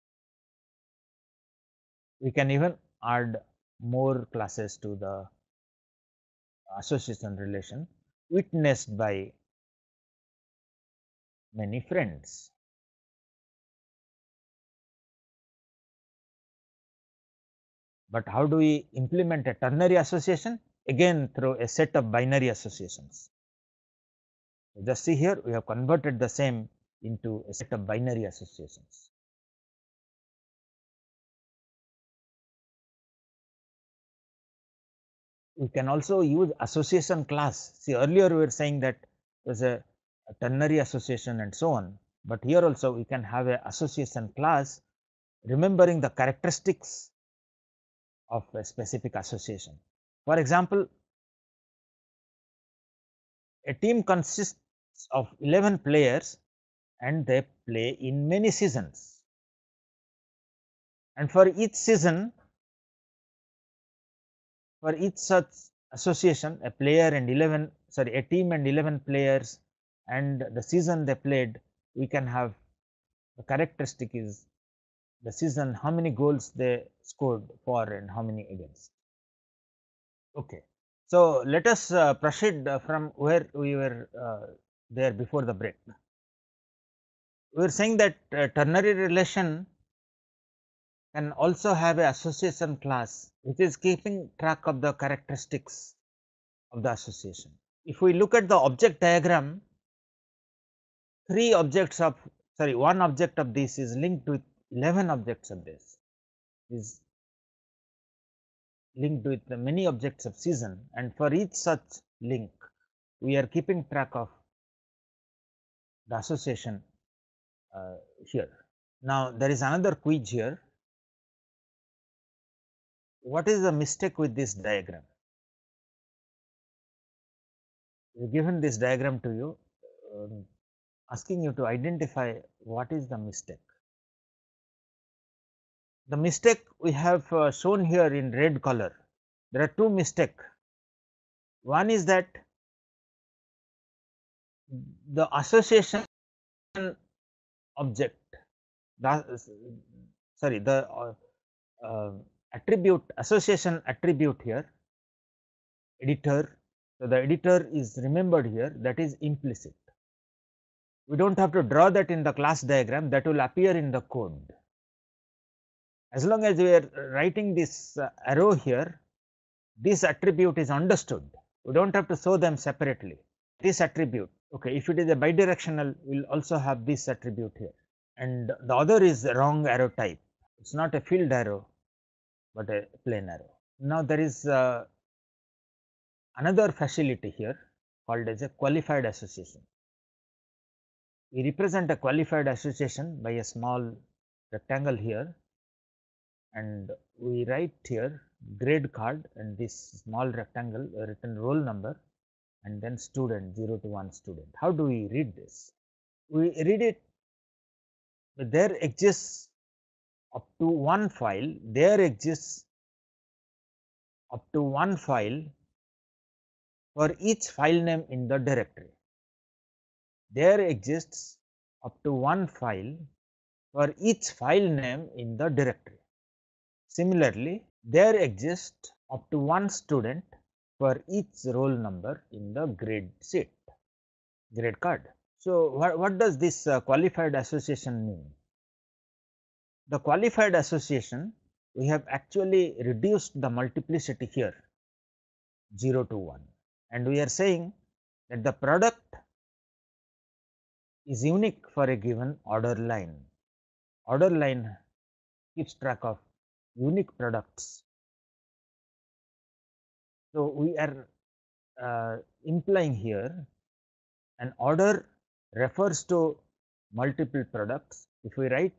We can even add more classes to the association relation witnessed by many friends. But how do we implement a ternary association? Again through a set of binary associations. Just see here, we have converted the same into a set of binary associations. We can also use association class. See, earlier we were saying that there is a ternary association and so on, but here also we can have a association class remembering the characteristics of a specific association. For example, a team consists of 11 players and they play in many seasons, and for each season, for each such association, a player and 11 sorry a team and 11 players and the season they played, we can have the characteristic is the season, how many goals they scored for and how many against. Okay, so let us proceed from where we were there before the break. We were saying that ternary relation can also have a association class which is keeping track of the characteristics of the association. If we look at the object diagram, one object of this is linked with 11 objects of this, is linked with the many objects of season, and for each such link we are keeping track of the association here. Now there is another quiz here. What is the mistake with this diagram? We have given this diagram to you, asking you to identify what is the mistake. The mistake we have shown here in red color. There are two mistakes. One is that the association object, the attribute, association attribute here, editor. So the editor is remembered here, that is implicit. We don't have to draw that in the class diagram, that will appear in the code. As long as we are writing this arrow here, this attribute is understood. We don't have to show them separately. This attribute, okay, if it is a bidirectional, we will also have this attribute here. And the other is the wrong arrow type. It's not a field arrow, but a plain arrow. Now there is another facility here called as a qualified association. We represent a qualified association by a small rectangle here, and we write here grade card, and this small rectangle written roll number, and then student 0 to 1 student. How do we read this? We read it, there exists up to one file, there exists up to one file for each file name in the directory. There exists up to one file for each file name in the directory. Similarly, there exists up to one student for each roll number in the grade sheet, grade card. So, what does this qualified association mean? The qualified association, we have actually reduced the multiplicity here 0 to 1, and we are saying that the product is unique for a given order line. Order line keeps track of unique products. So, we are implying here an order refers to multiple products. If we write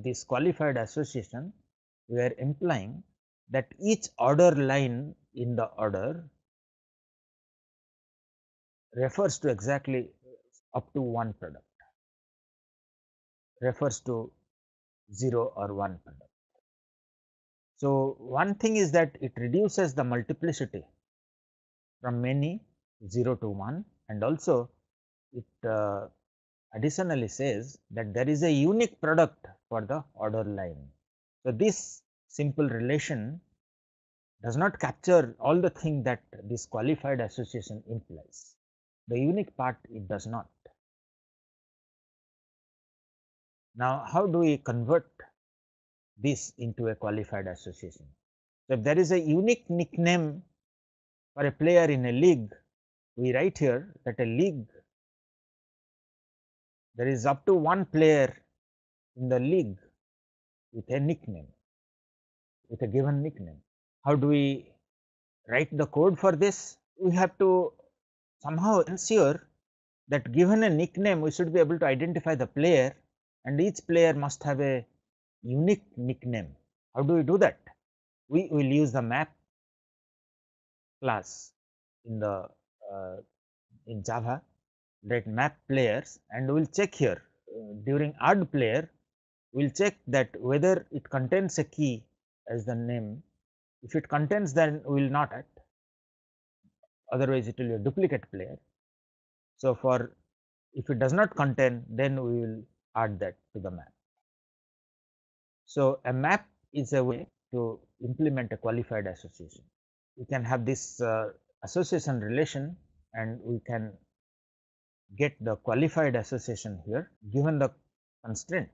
this qualified association, we are implying that each order line in the order refers to exactly up to one product, refers to 0 or 1 product. So, one thing is that it reduces the multiplicity from many 0 to 1, and also it additionally says that there is a unique product for the order line. So, this simple relation does not capture all the thing that this qualified association implies. The unique part it does not. Now, how do we convert this into a qualified association? So, if there is a unique nickname for a player in a league, we write here that a league, there is up to one player in the league with a nickname, with a given nickname. How do we write the code for this? We have to somehow ensure that given a nickname, we should be able to identify the player, and each player must have a unique nickname. How do we do that? We will use the map class in the in Java, that map players, and we will check here during add player, we will check that whether it contains a key as the name. If it contains, then we will not add, otherwise it will be a duplicate player. So, for if it does not contain, then we will add that to the map. So, a map is a way to implement a qualified association. We can have this association relation, and we can get the qualified association here given the constraint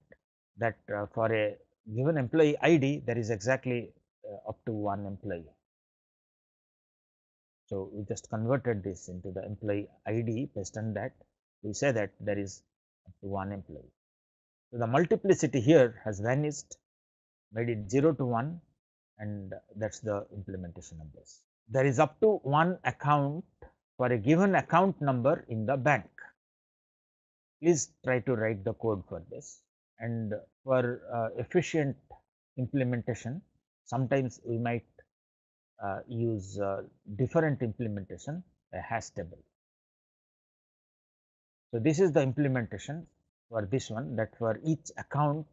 that for a given employee ID there is exactly up to one employee. So, we just converted this into the employee ID. Based on that, we say that there is up to one employee. So, the multiplicity here has vanished, made it 0 to 1, and that is the implementation of this. There is up to one account for a given account number in the bank. Please try to write the code for this, and for efficient implementation, sometimes we might use different implementation, a hash table. So, this is the implementation for this one, that for each account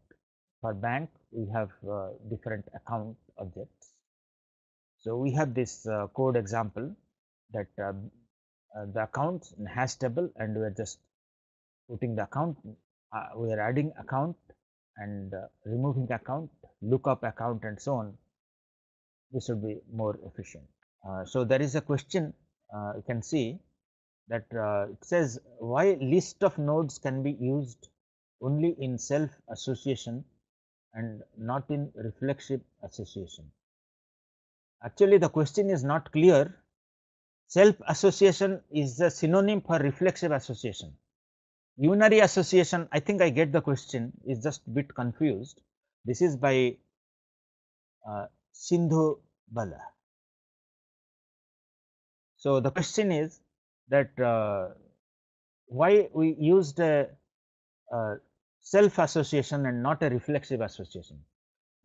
for bank we have different account objects. So, we have this code example that the accounts in hash table, and we are just putting the account, we are adding account and removing account, lookup account, and so on. This should be more efficient. So, there is a question you can see that it says why list of nodes can be used only in self association and not in reflexive association. Actually, the question is not clear. Self association is a synonym for reflexive association. Unary association, I think I get the question, is just a bit confused. This is by Sindhu Bala. So, the question is that why we used a self association and not a reflexive association.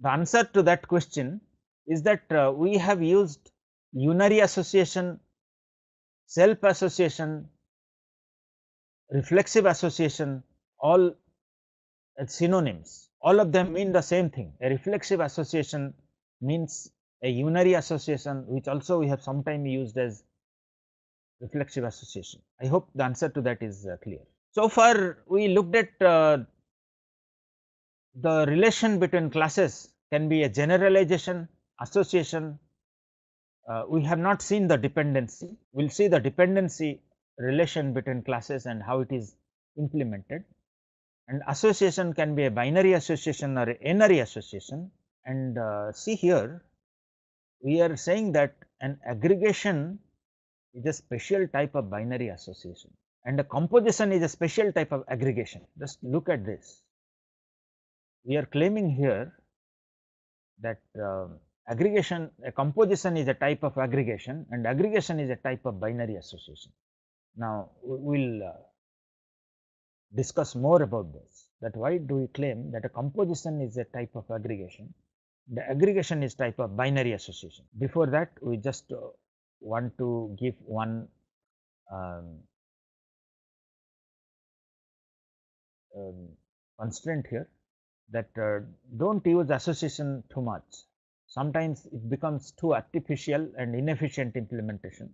The answer to that question is that we have used unary association, self association, reflexive association, all as synonyms. All of them mean the same thing. A reflexive association means a unary association, which also we have sometimes used as reflexive association. I hope the answer to that is clear. So far, we looked at the relation between classes can be a generalization, association. We have not seen the dependency. We will see the dependency relation between classes and how it is implemented. And association can be a binary association or a n-ary association. And see here, we are saying that an aggregation is a special type of binary association, and a composition is a special type of aggregation. Just look at this. We are claiming here that aggregation, a composition is a type of aggregation, and aggregation is a type of binary association. Now, we will discuss more about this, that why do we claim that a composition is a type of aggregation, the aggregation is type of binary association. Before that, we just want to give one constraint here, that do not use association too much. Sometimes it becomes too artificial and inefficient implementation.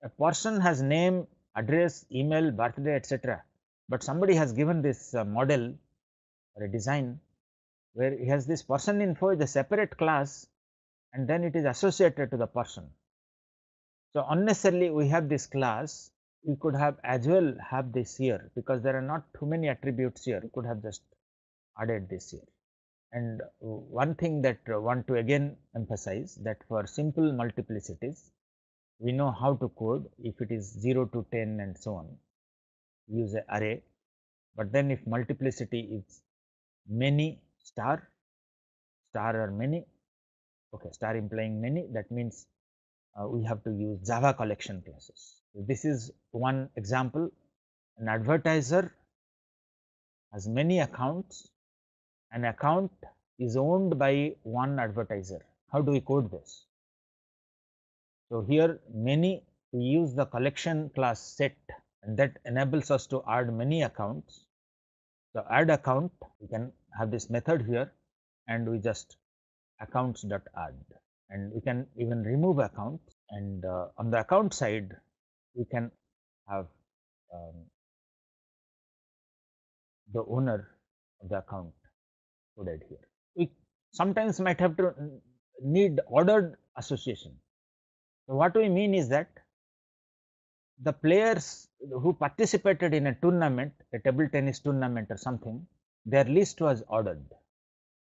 A person has name, address, email, birthday, etc., but somebody has given this model or a design where he has this person info is a separate class and then it is associated to the person. So, unnecessarily we have this class, we could have as well have this here because there are not too many attributes here, we could have just added this here. And one thing that I want to again emphasize that for simple multiplicities, we know how to code if it is 0 to 10 and so on, use an array, but then if multiplicity is many star or many, okay, star implying many, that means we have to use Java collection classes. So, this is one example. An advertiser has many accounts, an account is owned by one advertiser. How do we code this? So, here many we use the collection class set and that enables us to add many accounts. So, add account, we can have this method here and we just accounts.add, and we can even remove account, and on the account side we can have the owner of the account coded here. We sometimes might have to need ordered association. So, what we mean is that the players who participated in a tournament, a table tennis tournament or something, their list was ordered.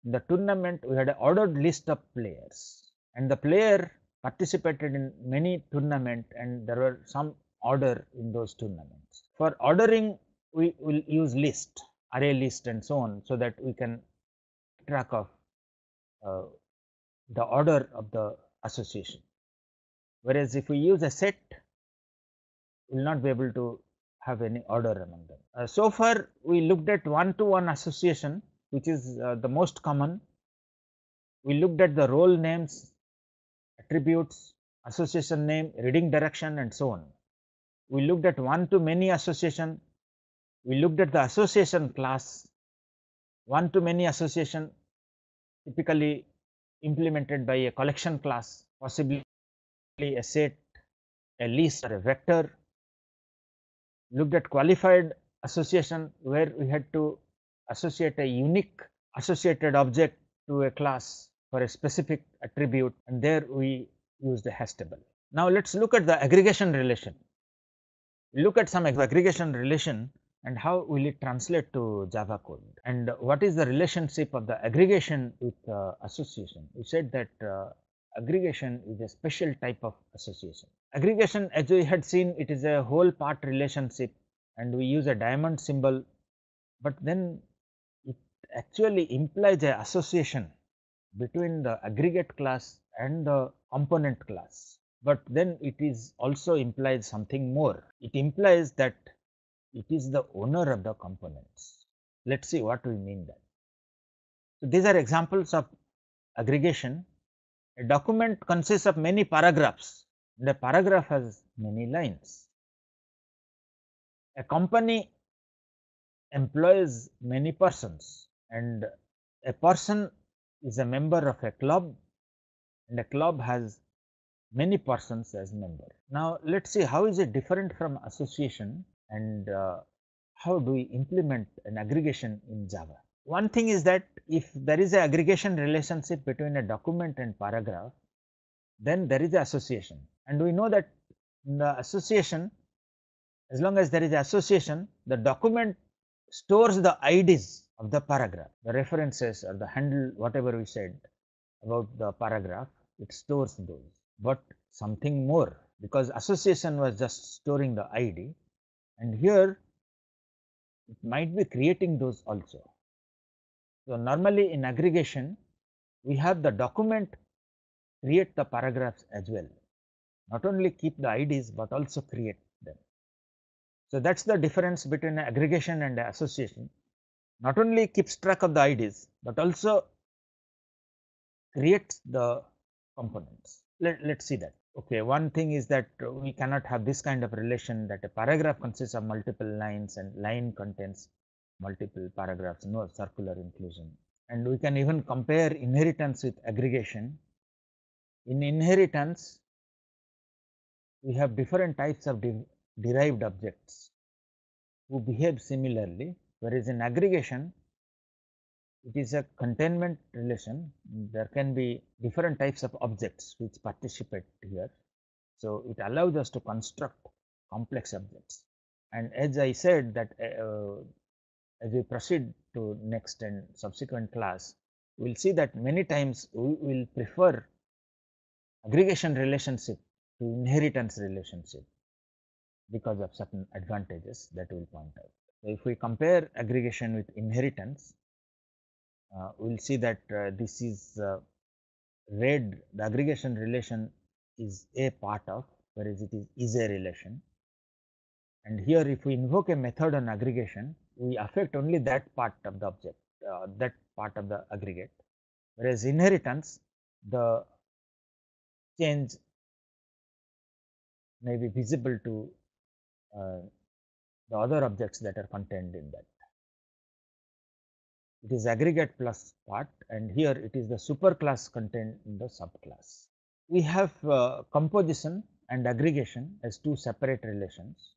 In the tournament, we had an ordered list of players, and the player participated in many tournaments, and there were some order in those tournaments. For ordering, we will use list, array list, and so on, so that we can track of the order of the association. Whereas, if we use a set, we will not be able to have any order among them. So far, we looked at one-to-one association, which is the most common. We looked at the role names, attributes, association name, reading direction, and so on. We looked at one-to-many association. We looked at the association class. One-to-many association typically implemented by a collection class, possibly a set, a list, or a vector. Looked at qualified association, where we had to associate a unique associated object to a class for a specific attribute, and there we used a hash table. Now, let us look at the aggregation relation. Look at some aggregation relation and how will it translate to Java code, and what is the relationship of the aggregation with association. We said that aggregation is a special type of association. Aggregation, as we had seen, it is a whole part relationship and we use a diamond symbol, but then it actually implies a association between the aggregate class and the component class, but then it is also implies something more. It implies that it is the owner of the components. Let us see what we mean that. So, these are examples of aggregation. A document consists of many paragraphs and a paragraph has many lines. A company employs many persons and a person is a member of a club and a club has many persons as member. Now, let us see how is it different from association and how do we implement an aggregation in Java. One thing is that if there is an aggregation relationship between a document and paragraph, then there is an association, and we know that in the association, as long as there is association, the document stores the IDs of the paragraph, the references or the handle, whatever we said about the paragraph, it stores those. But something more, because association was just storing the ID, and here it might be creating those also. So, normally in aggregation, we have the document create the paragraphs as well, not only keep the IDs, but also create them. So, that is the difference between aggregation and association. Not only keeps track of the IDs, but also creates the components. Let us see that. Okay, one thing is that we cannot have this kind of relation that a paragraph consists of multiple lines and line contains multiple paragraphs, no circular inclusion. And we can even compare inheritance with aggregation. In inheritance, we have different types of derived objects. who behave similarly, whereas in aggregation it is a containment relation. There can be different types of objects which participate here. So, it allows us to construct complex objects, and as I said that as we proceed to next and subsequent class, we will see that many times we will prefer aggregation relationship to inheritance relationship because of certain advantages that we will point out. So, if we compare aggregation with inheritance, we will see that this is red, the aggregation relation is a part of, whereas it is a relation. And here if we invoke a method on aggregation, we affect only that part of the object, that part of the aggregate, whereas inheritance, the change may be visible to the other objects that are contained in that. It is aggregate plus part, and here it is the superclass contained in the subclass. We have composition and aggregation as two separate relations,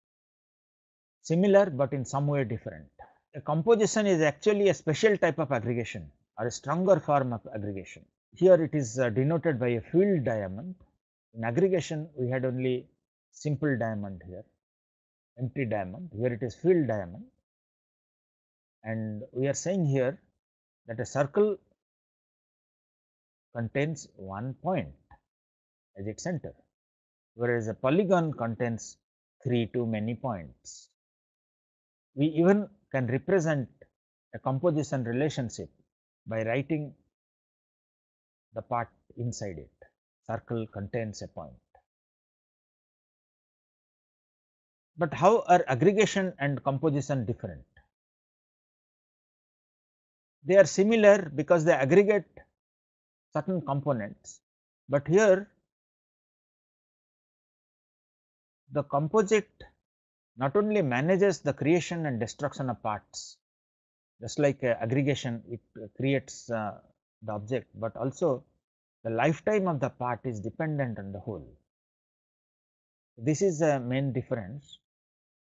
similar but in some way different. A composition is actually a special type of aggregation or a stronger form of aggregation. Here it is denoted by a filled diamond. In aggregation, we had only simple diamond here, empty diamond. Here it is filled diamond, and we are saying here that a circle contains one point as its center, whereas a polygon contains 3 too many points. We even can represent a composition relationship by writing the part inside it. Circle contains a point. But how are aggregation and composition different? They are similar because they aggregate certain components, but here the composite not only manages the creation and destruction of parts, just like aggregation, it creates the object, but also the lifetime of the part is dependent on the whole. This is the main difference,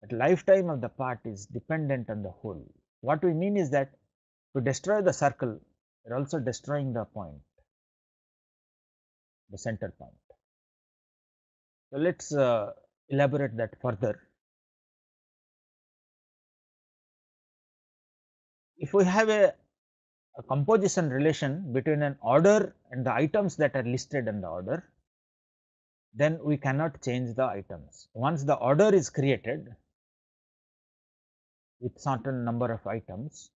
that lifetime of the part is dependent on the whole. What we mean is that to destroy the circle, we are also destroying the point, the center point. So, let us elaborate that further. If we have a composition relation between an order and the items that are listed in the order, then we cannot change the items. Once the order is created with certain number of items,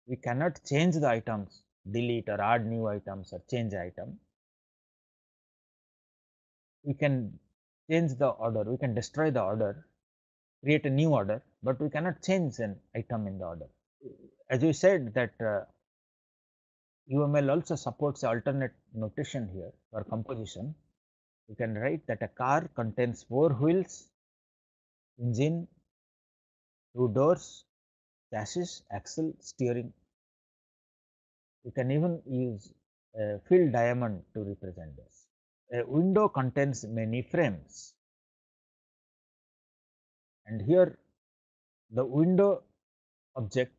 we cannot change the items, delete or add new items or change item. We can change the order, we can destroy the order, create a new order, but we cannot change an item in the order. As we said that UML also supports alternate notation here for composition. You can write that a car contains 4 wheels, engine, 2 doors, chassis, axle, steering. You can even use a filled diamond to represent this. A window contains many frames, and here the window object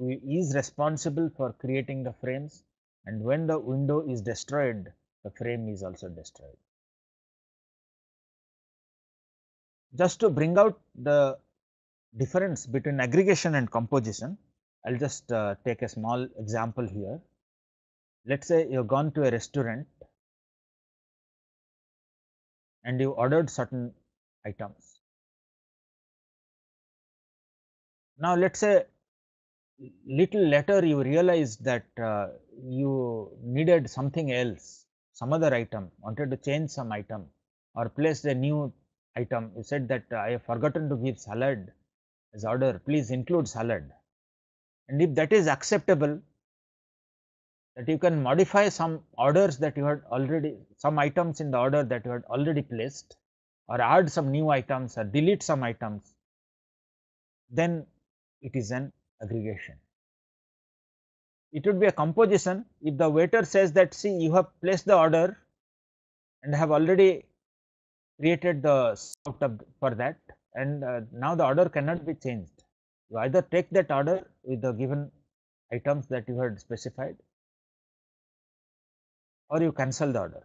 is responsible for creating the frames, and when the window is destroyed, the frame is also destroyed. Just to bring out the difference between aggregation and composition, I will just take a small example here. Let us say you have gone to a restaurant and you ordered certain items. Now, let us say little later you realized that you needed something else, some other item, wanted to change some item or placed a new item. You said that I have forgotten to give salad as order, please include salad. And if that is acceptable, that you can modify some orders that you had already, some items in the order that you had already placed, or add some new items or delete some items, then it is an aggregation. It would be a composition if the waiter says that, see, you have placed the order and have already created the for that, and now the order cannot be changed. You either take that order with the given items that you had specified, or you cancel the order,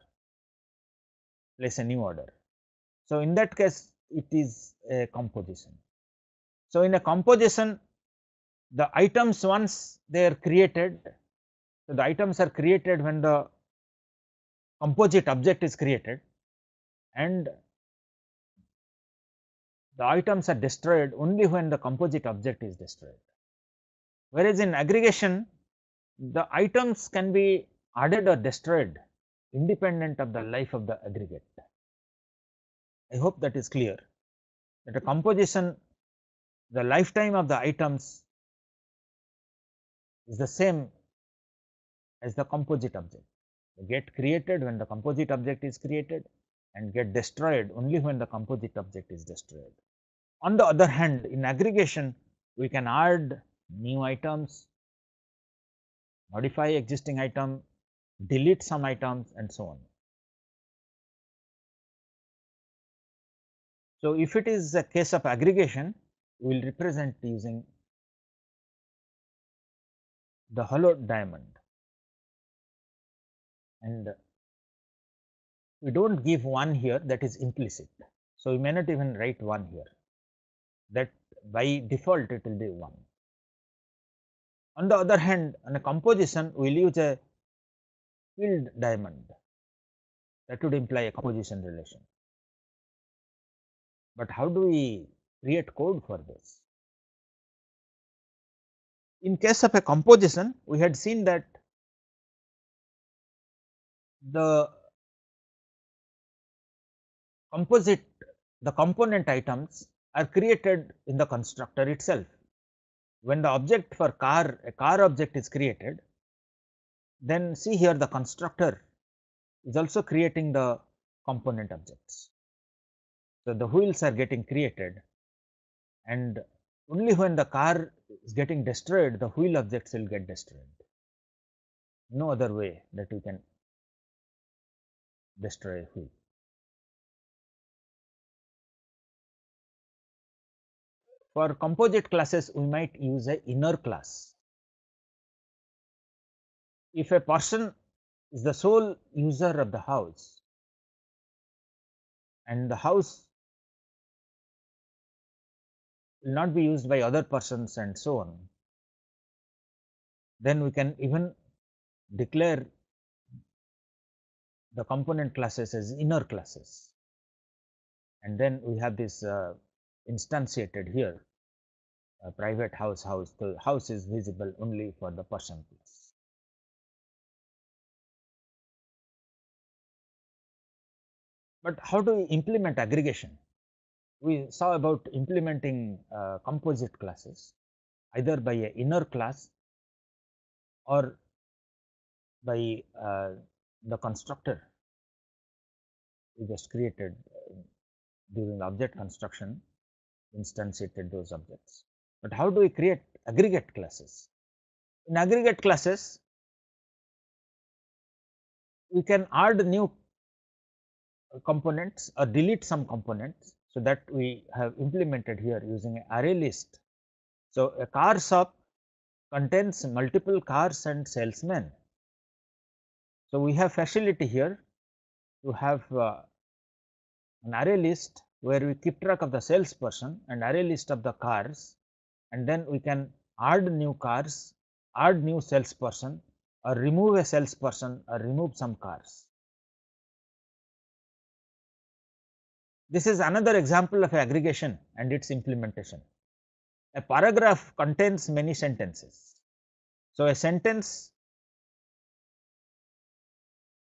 place a new order. So, in that case it is a composition. So, in a composition, the items once they are created, so the items are created when the composite object is created, and the items are destroyed only when the composite object is destroyed. Whereas in aggregation, the items can be added or destroyed independent of the life of the aggregate. I hope that is clear, that a composition, the lifetime of the items is the same as the composite object. They get created when the composite object is created and get destroyed only when the composite object is destroyed. On the other hand, in aggregation, we can add new items, modify existing item, delete some items, and so on. So, if it is a case of aggregation, we will represent using the hollow diamond, and we do not give 1 here, that is implicit. So, we may not even write 1 here, that by default it will be 1. On the other hand, on a composition we will use a filled diamond, that would imply a composition relation. But how do we create code for this? In case of a composition, we had seen that the composite, the component items are created in the constructor itself. When the object for car, a car object is created, then see here the constructor is also creating the component objects. So, the wheels are getting created, and only when the car is getting destroyed, the wheel objects will get destroyed. No other way that we can destroy a wheel. For composite classes, we might use a inner class. If a person is the sole user of the house and the house will not be used by other persons and so on, then we can even declare the component classes as inner classes, and then we have this instantiated here, private house. The house is visible only for the person class. But how do we implement aggregation? We saw about implementing composite classes either by a inner class or by the constructor we just created during object construction, instantiated those objects. But how do we create aggregate classes? In aggregate classes, we can add new components or delete some components. So, that we have implemented here using an array list. So, a car shop contains multiple cars and salesmen. So, we have facility here to have an array list where we keep track of the salesperson and array list of the cars, and then we can add new cars, add new salesperson, or remove a salesperson or remove some cars. This is another example of aggregation and its implementation. A paragraph contains many sentences. So, a sentence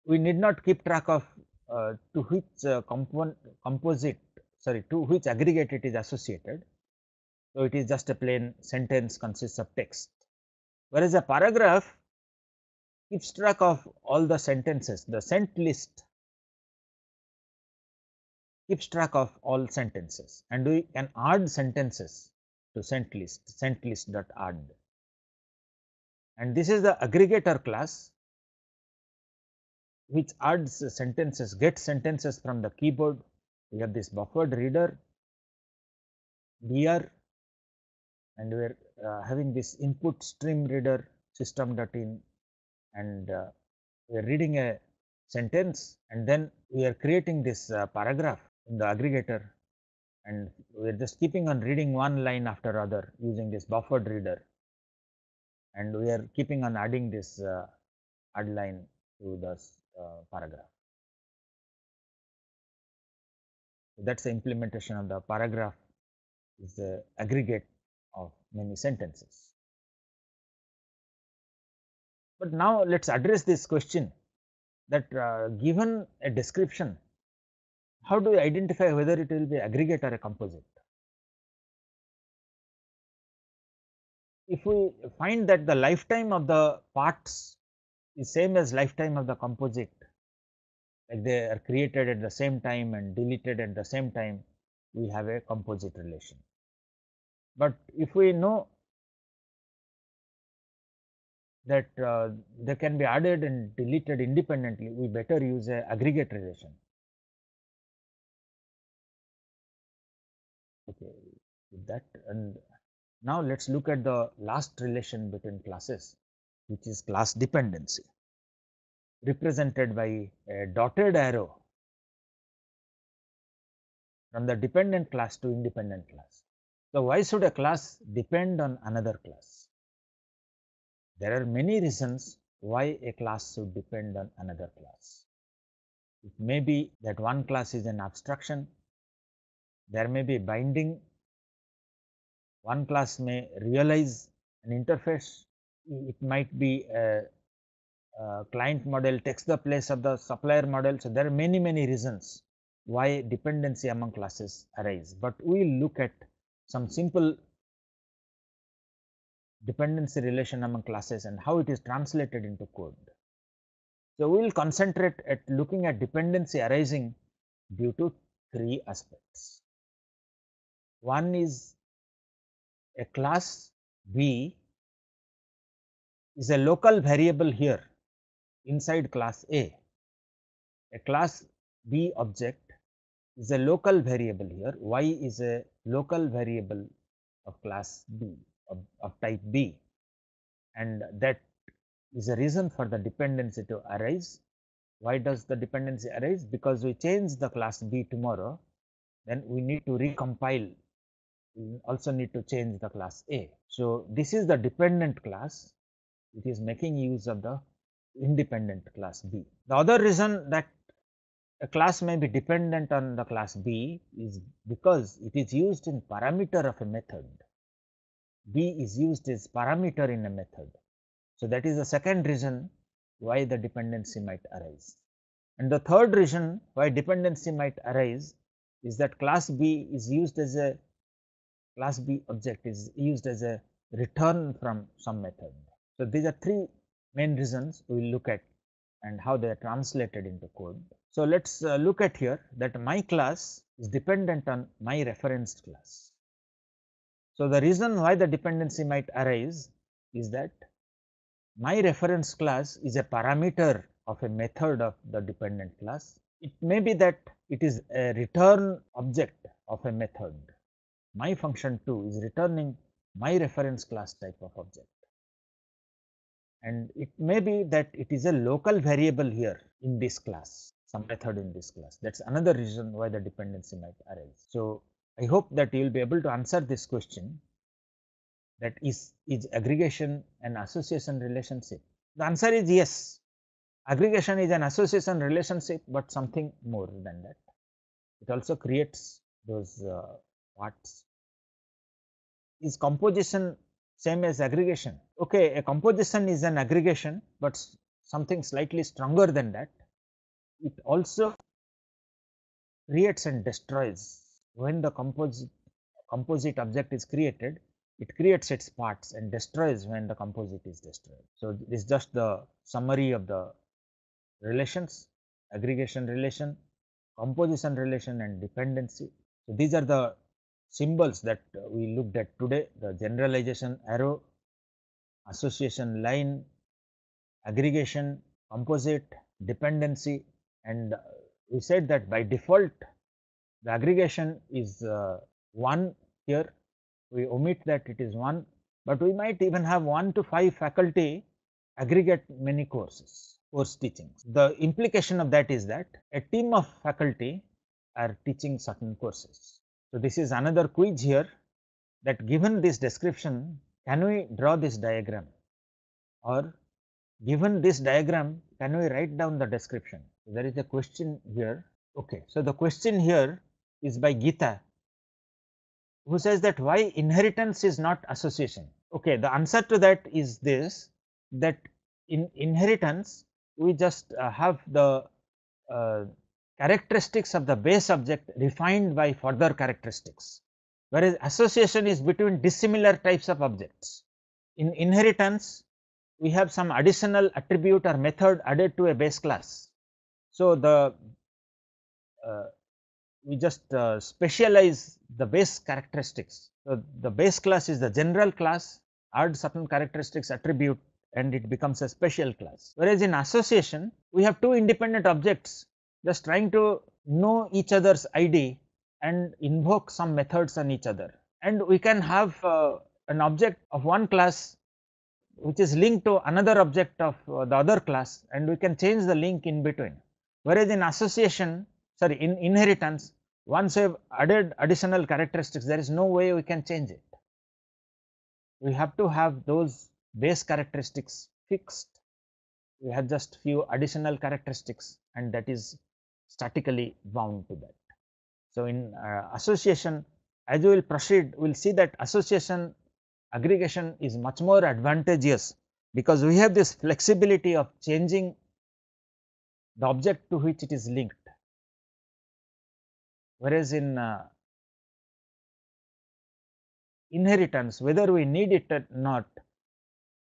we need not keep track of to which to which aggregate it is associated. So, it is just a plain sentence consists of text, whereas a paragraph keeps track of all the sentences. The sent list keeps track of all sentences, and we can add sentences to sent list dot add, and this is the aggregator class which adds sentences, gets sentences from the keyboard. We have this buffered reader, BR, and we are having this input stream reader system.in, and we are reading a sentence, and then we are creating this paragraph in the aggregator, and we are just keeping on reading one line after other using this buffered reader, and we are keeping on adding this add line to the paragraph. So that's the implementation of the paragraph, is the aggregate of many sentences. But now let's address this question that given a description, how do we identify whether it will be aggregate or a composite? If we find that the lifetime of the parts is same as lifetime of the composite, like they are created at the same time and deleted at the same time, we have a composite relation. But if we know that they can be added and deleted independently, we better use a aggregate relation. Okay, with that, and now let's look at the last relation between classes, which is class dependency, represented by a dotted arrow from the dependent class to independent class. So why should a class depend on another class? There are many reasons why a class should depend on another class. It may be that one class is an abstraction, there may be binding, one class may realize an interface, it might be a client model takes the place of the supplier model. So there are many reasons why dependency among classes arise, but we will look at some simple dependency relation among classes and how it is translated into code. So we will concentrate at looking at dependency arising due to three aspects. One is a class B is a local variable here inside class A. A class B object is a local variable here. Y is a local variable of class B, of type B, and that is a reason for the dependency to arise. Why does the dependency arise? Because we change the class B tomorrow, then we need to recompile. We also need to change the class A. So this is the dependent class. It is making use of the independent class B. The other reason that a class may be dependent on the class B is because it is used in parameter of a method. B is used as parameter in a method. So that is the second reason why the dependency might arise. And the third reason why dependency might arise is that class B is used as a class B object is used as a return from some method. So these are three main reasons we will look at and how they are translated into code. So let's look at here that my class is dependent on my referenced class. So the reason why the dependency might arise is that my reference class is a parameter of a method of the dependent class. It may be that it is a return object of a method. My function 2 is returning my reference class type of object. And it may be that it is a local variable here in this class, some method in this class. That's another reason why the dependency might arise. So I hope that you will be able to answer this question, that is aggregation an association relationship? The answer is yes. Aggregation is an association relationship, but something more than that. It also creates those parts. Is composition same as aggregation? Okay, a composition is an aggregation, but something slightly stronger than that. It also creates and destroys. When the composite object is created, it creates its parts and destroys when the composite is destroyed. So this is just the summary of the relations: aggregation relation, composition relation, and dependency. So these are the symbols that we looked at today: the generalization arrow, association line, aggregation, composite, dependency. And we said that by default the aggregation is 1 here, we omit that it is 1, but we might even have 1 to 5 faculty aggregate many course teachings. The implication of that is that a team of faculty are teaching certain courses. So, this is another quiz here, that given this description, can we draw this diagram, or given this diagram, can we write down the description? So, there is a question here. Okay. So, the question here is by Geeta, who says that why inheritance is not association. Okay, the answer to that is this, that in inheritance we just have the characteristics of the base object refined by further characteristics, whereas association is between dissimilar types of objects. In inheritance, we have some additional attribute or method added to a base class. So, the we just specialize the base characteristics. So, the base class is the general class, add certain characteristics attribute, and it becomes a special class. Whereas in association, we have two independent objects just trying to know each other's ID and invoke some methods on each other. And we can have an object of one class which is linked to another object of the other class, and we can change the link in between. Whereas in association, sorry, in inheritance, once we have added additional characteristics, there is no way we can change it. We have to have those base characteristics fixed. We have just few additional characteristics, and that is statically bound to that. So, in association, as we will proceed, we will see that association aggregation is much more advantageous, because we have this flexibility of changing the object to which it is linked. Whereas in inheritance, whether we need it or not,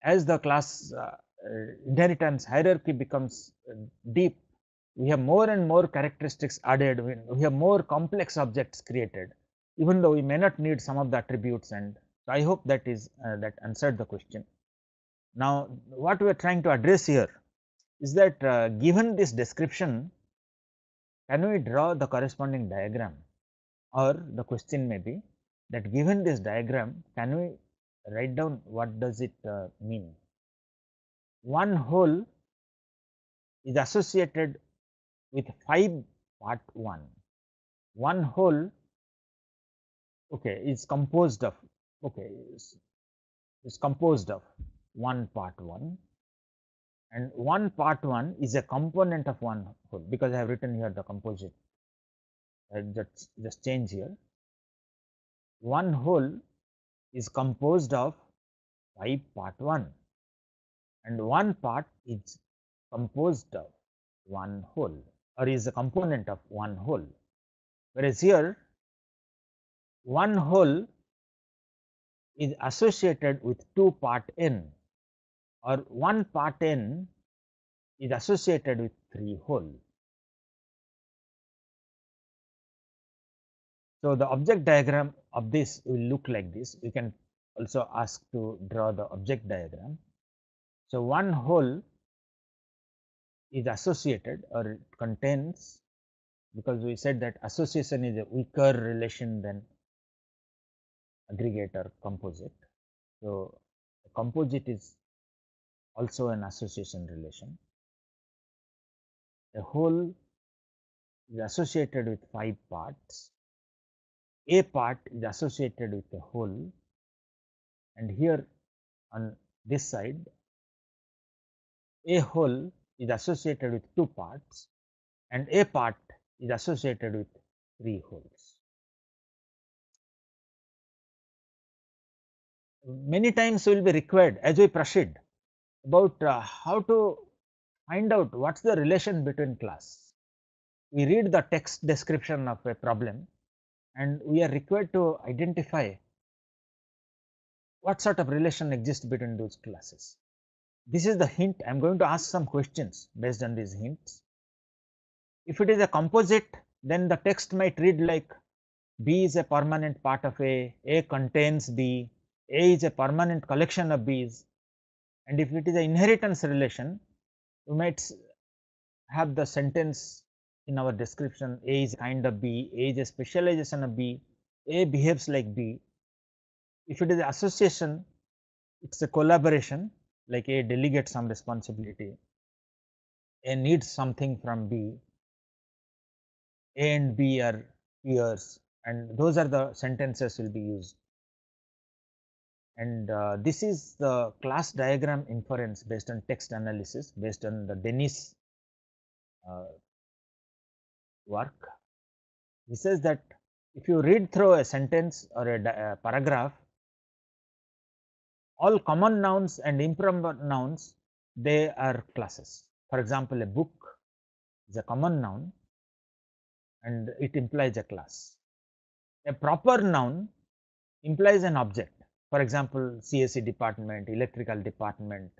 as the class inheritance hierarchy becomes deep, we have more and more characteristics added, we have more complex objects created, even though we may not need some of the attributes. And so, I hope that is that answered the question. Now, what we are trying to address here is that given this description, can we draw the corresponding diagram, or the question may be that given this diagram, can we write down what does it mean. One whole is associated with 5 part 1. One whole, okay, is composed of, okay, is composed of 1 part 1, and 1 part 1 is a component of 1 whole, because I have written here the composite. Just change here. One whole is composed of 5 part 1, and 1 part is composed of 1 whole, or is a component of 1 whole. Whereas here, 1 whole is associated with 2 part n, or 1 part n is associated with 3 whole. So, the object diagram of this will look like this. We can also ask to draw the object diagram. So, 1 whole is associated, or it contains, because we said that association is a weaker relation than aggregate or composite. So, a composite is also an association relation. A whole is associated with 5 parts. A part is associated with a whole, and here on this side, a whole is associated with 2 parts, and a part is associated with 3 wholes. Many times will be required as we proceed about how to find out what is the relation between class. We read the text description of a problem, and we are required to identify what sort of relation exists between those classes. This is the hint. I am going to ask some questions based on these hints. If it is a composite, then the text might read like B is a permanent part of A contains B, A is a permanent collection of B's. And if it is an inheritance relation, we might have the sentence in our description, A is a kind of B, A is a specialization of B, A behaves like B. If it is association, it's a collaboration, like A delegates some responsibility, A needs something from B, A and B are peers, and those are the sentences will be used. And this is the class diagram inference based on text analysis, based on the Dennis work. He says that if you read through a sentence or a paragraph, all common nouns and improper nouns, they are classes. For example, a book is a common noun and it implies a class. A proper noun implies an object. For example, CSE department, electrical department,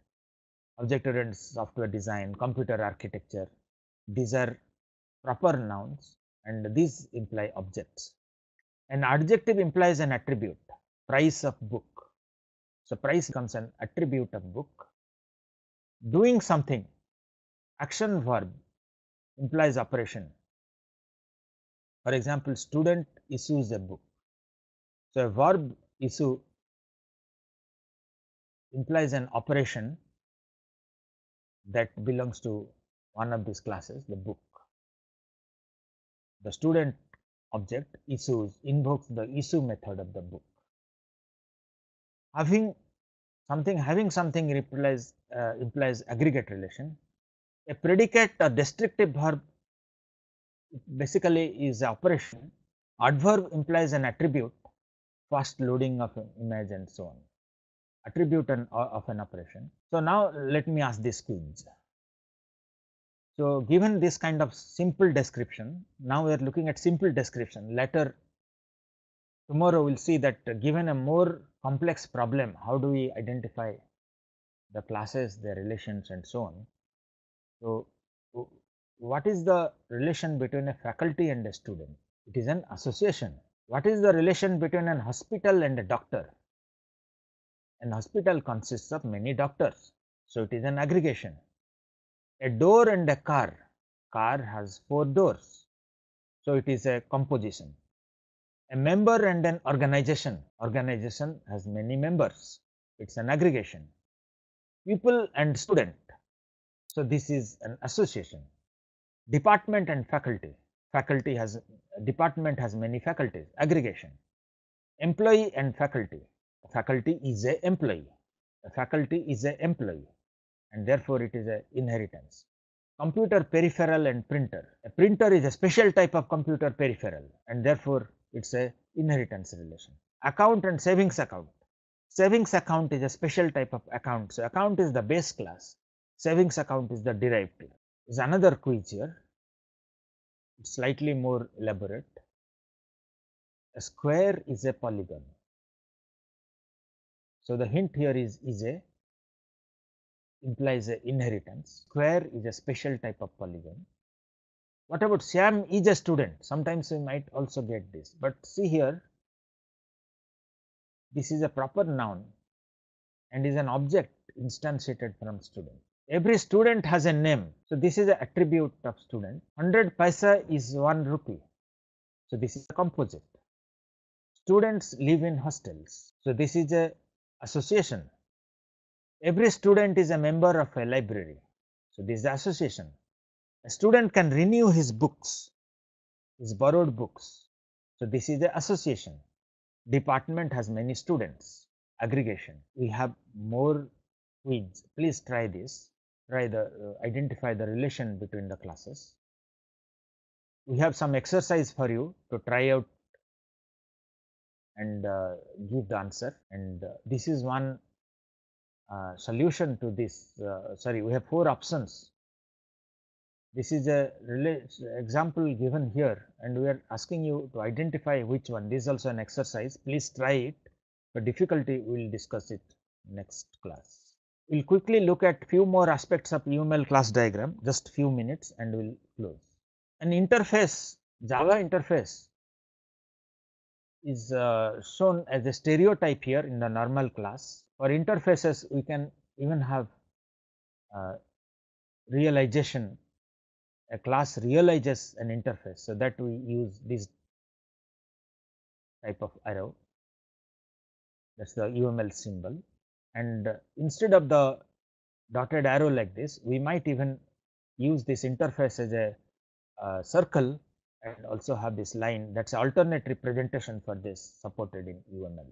object-oriented software design, computer architecture. These are proper nouns and these imply objects. An adjective implies an attribute, price of book. So, price becomes an attribute of book. Doing something, action verb implies operation. For example, student issues a book. So, a verb issue implies an operation that belongs to one of these classes, the book. The student object issues invokes the issue method of the book. Having something implies aggregate relation. A predicate or descriptive verb basically is operation. Adverb implies an attribute, fast loading of an image and so on. Attribute of an operation. So now let me ask this quiz. So given this kind of simple description, now we are looking at simple description. Later, tomorrow we'll see that given a more complex problem, how do we identify the classes, their relations and so on. So what is the relation between a faculty and a student? It is an association. What is the relation between an hospital and a doctor? An hospital consists of many doctors, so it is an aggregation. A door and a car, car has 4 doors, so it is a composition. A member and an organization, organization has many members, it's an aggregation. People and student, so this is an association. Department and faculty, department has many faculties, aggregation. Employee and faculty, faculty is a employee, a faculty is a employee, and therefore it is a inheritance. Computer peripheral and printer, a printer is a special type of computer peripheral and therefore it's a inheritance relation. Account and savings account, savings account is a special type of account, so account is the base class, savings account is the derivative. Is another quiz here, it's slightly more elaborate. A square is a polygon, so the hint here is a implies a inheritance. Square is a special type of polygon. What about Syam is a student? Sometimes we might also get this, but see here, this is a proper noun and is an object instantiated from student. Every student has a name, so this is an attribute of student. 100 paisa is 1 rupee, so this is a composite. Students live in hostels, so this is a association. Every student is a member of a library, so this is the association. A student can renew his books, his borrowed books, so this is the association. Department has many students, aggregation. We have more quiz, please try this, try the identify the relation between the classes. We have some exercise for you to try out and give the answer, and this is one solution to this. Sorry, we have 4 options. This is a example given here and we are asking you to identify which one. This is also an exercise, please try it. For difficulty we will discuss it next class. We will quickly look at few more aspects of UML class diagram, just few minutes and we will close. An interface, Java interface is shown as a stereotype here in the normal class. For interfaces we can even have realization, a class realizes an interface, so that we use this type of arrow. that is the UML symbol, and instead of the dotted arrow like this, we might even use this interface as a circle and also have this line. That is alternate representation for this supported in UML.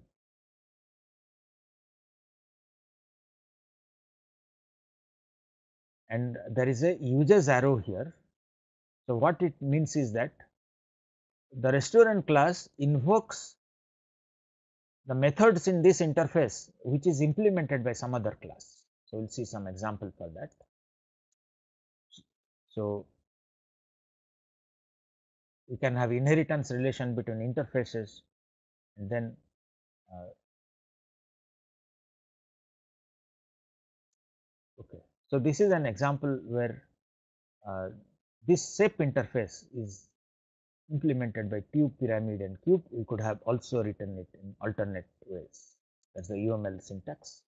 And there is a users arrow here. So what it means is that the restaurant class invokes the methods in this interface which is implemented by some other class. So we'll see some example for that. So you can have inheritance relation between interfaces, and then okay. So this is an example where this shape interface is implemented by tube, pyramid and cube. We could have also written it in alternate ways. That's the UML syntax.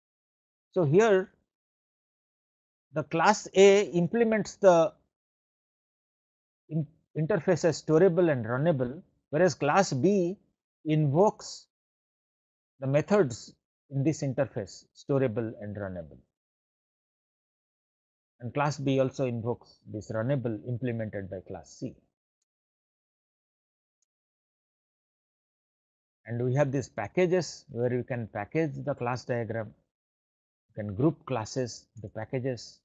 So here the class A implements the interface as storable and runnable, whereas class B invokes the methods in this interface storable and runnable, and class B also invokes this runnable implemented by class C. And we have these packages where you can package the class diagram, you can group classes, the packages.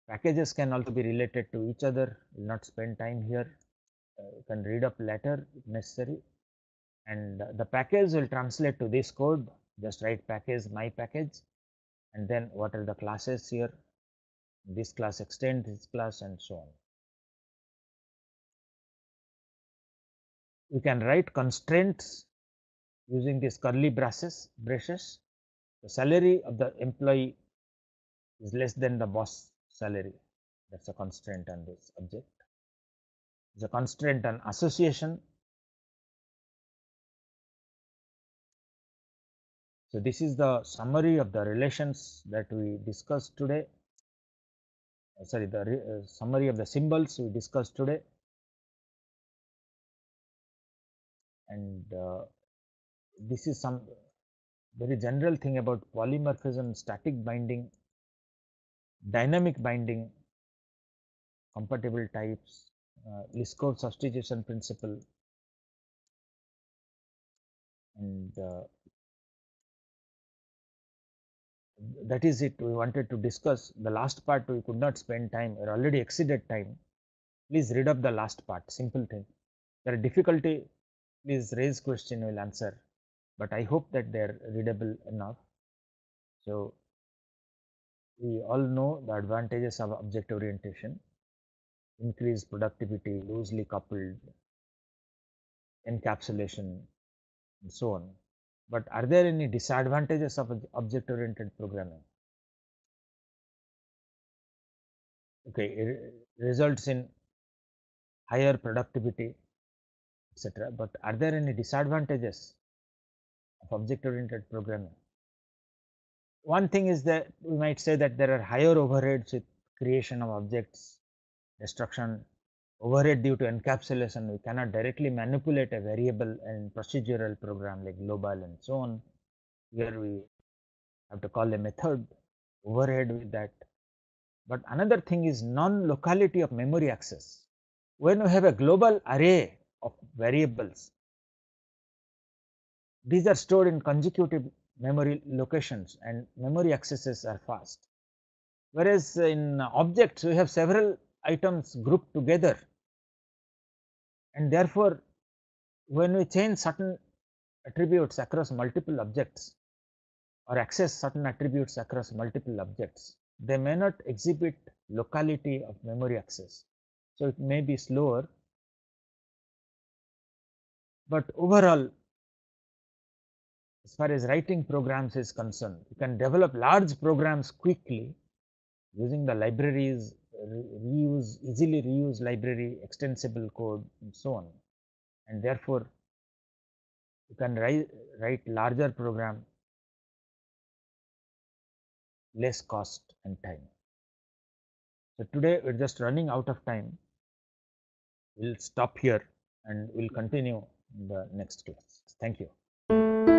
Packages can also be related to each other. We will not spend time here. You can read up later if necessary. And the package will translate to this code. Just write package, my package, and then what are the classes here. This class extend this class and so on. You can write constraints using these curly braces. The salary of the employee is less than the boss salary. That's a constraint on this object. It's a constraint on association. So this is the summary of the relations that we discussed today. Sorry, the summary of the symbols we discussed today. And this is some very general thing about polymorphism, static binding, dynamic binding, compatible types, Liskov substitution principle, and that is it. We wanted to discuss the last part. We could not spend time, we already exceeded time. Please read up the last part. Simple thing. There are difficulty, please raise question, we will answer, but I hope that they are readable enough. So we all know the advantages of object orientation: increased productivity, loosely coupled, encapsulation, and so on. But are there any disadvantages of object oriented programming? Okay, it results in higher productivity, etc. But are there any disadvantages of object oriented programming? One thing is that we might say that there are higher overheads with creation of objects, destruction, overhead due to encapsulation. We cannot directly manipulate a variable in procedural program like global and so on. Here we have to call a method, overhead with that. But another thing is non-locality of memory access. When we have a global array of variables, these are stored in consecutive memory locations and memory accesses are fast. Whereas in objects, we have several items grouped together, and therefore, when we change certain attributes across multiple objects or access certain attributes across multiple objects, they may not exhibit locality of memory access. So it may be slower, but overall, as far as writing programs is concerned, you can develop large programs quickly using the libraries, easily reuse library, extensible code, and so on. And therefore, you can write larger program, less cost and time. So today we're just running out of time. We'll stop here and we'll continue in the next class. Thank you.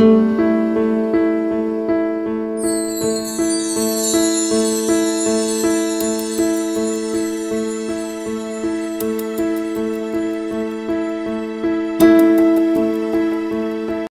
you.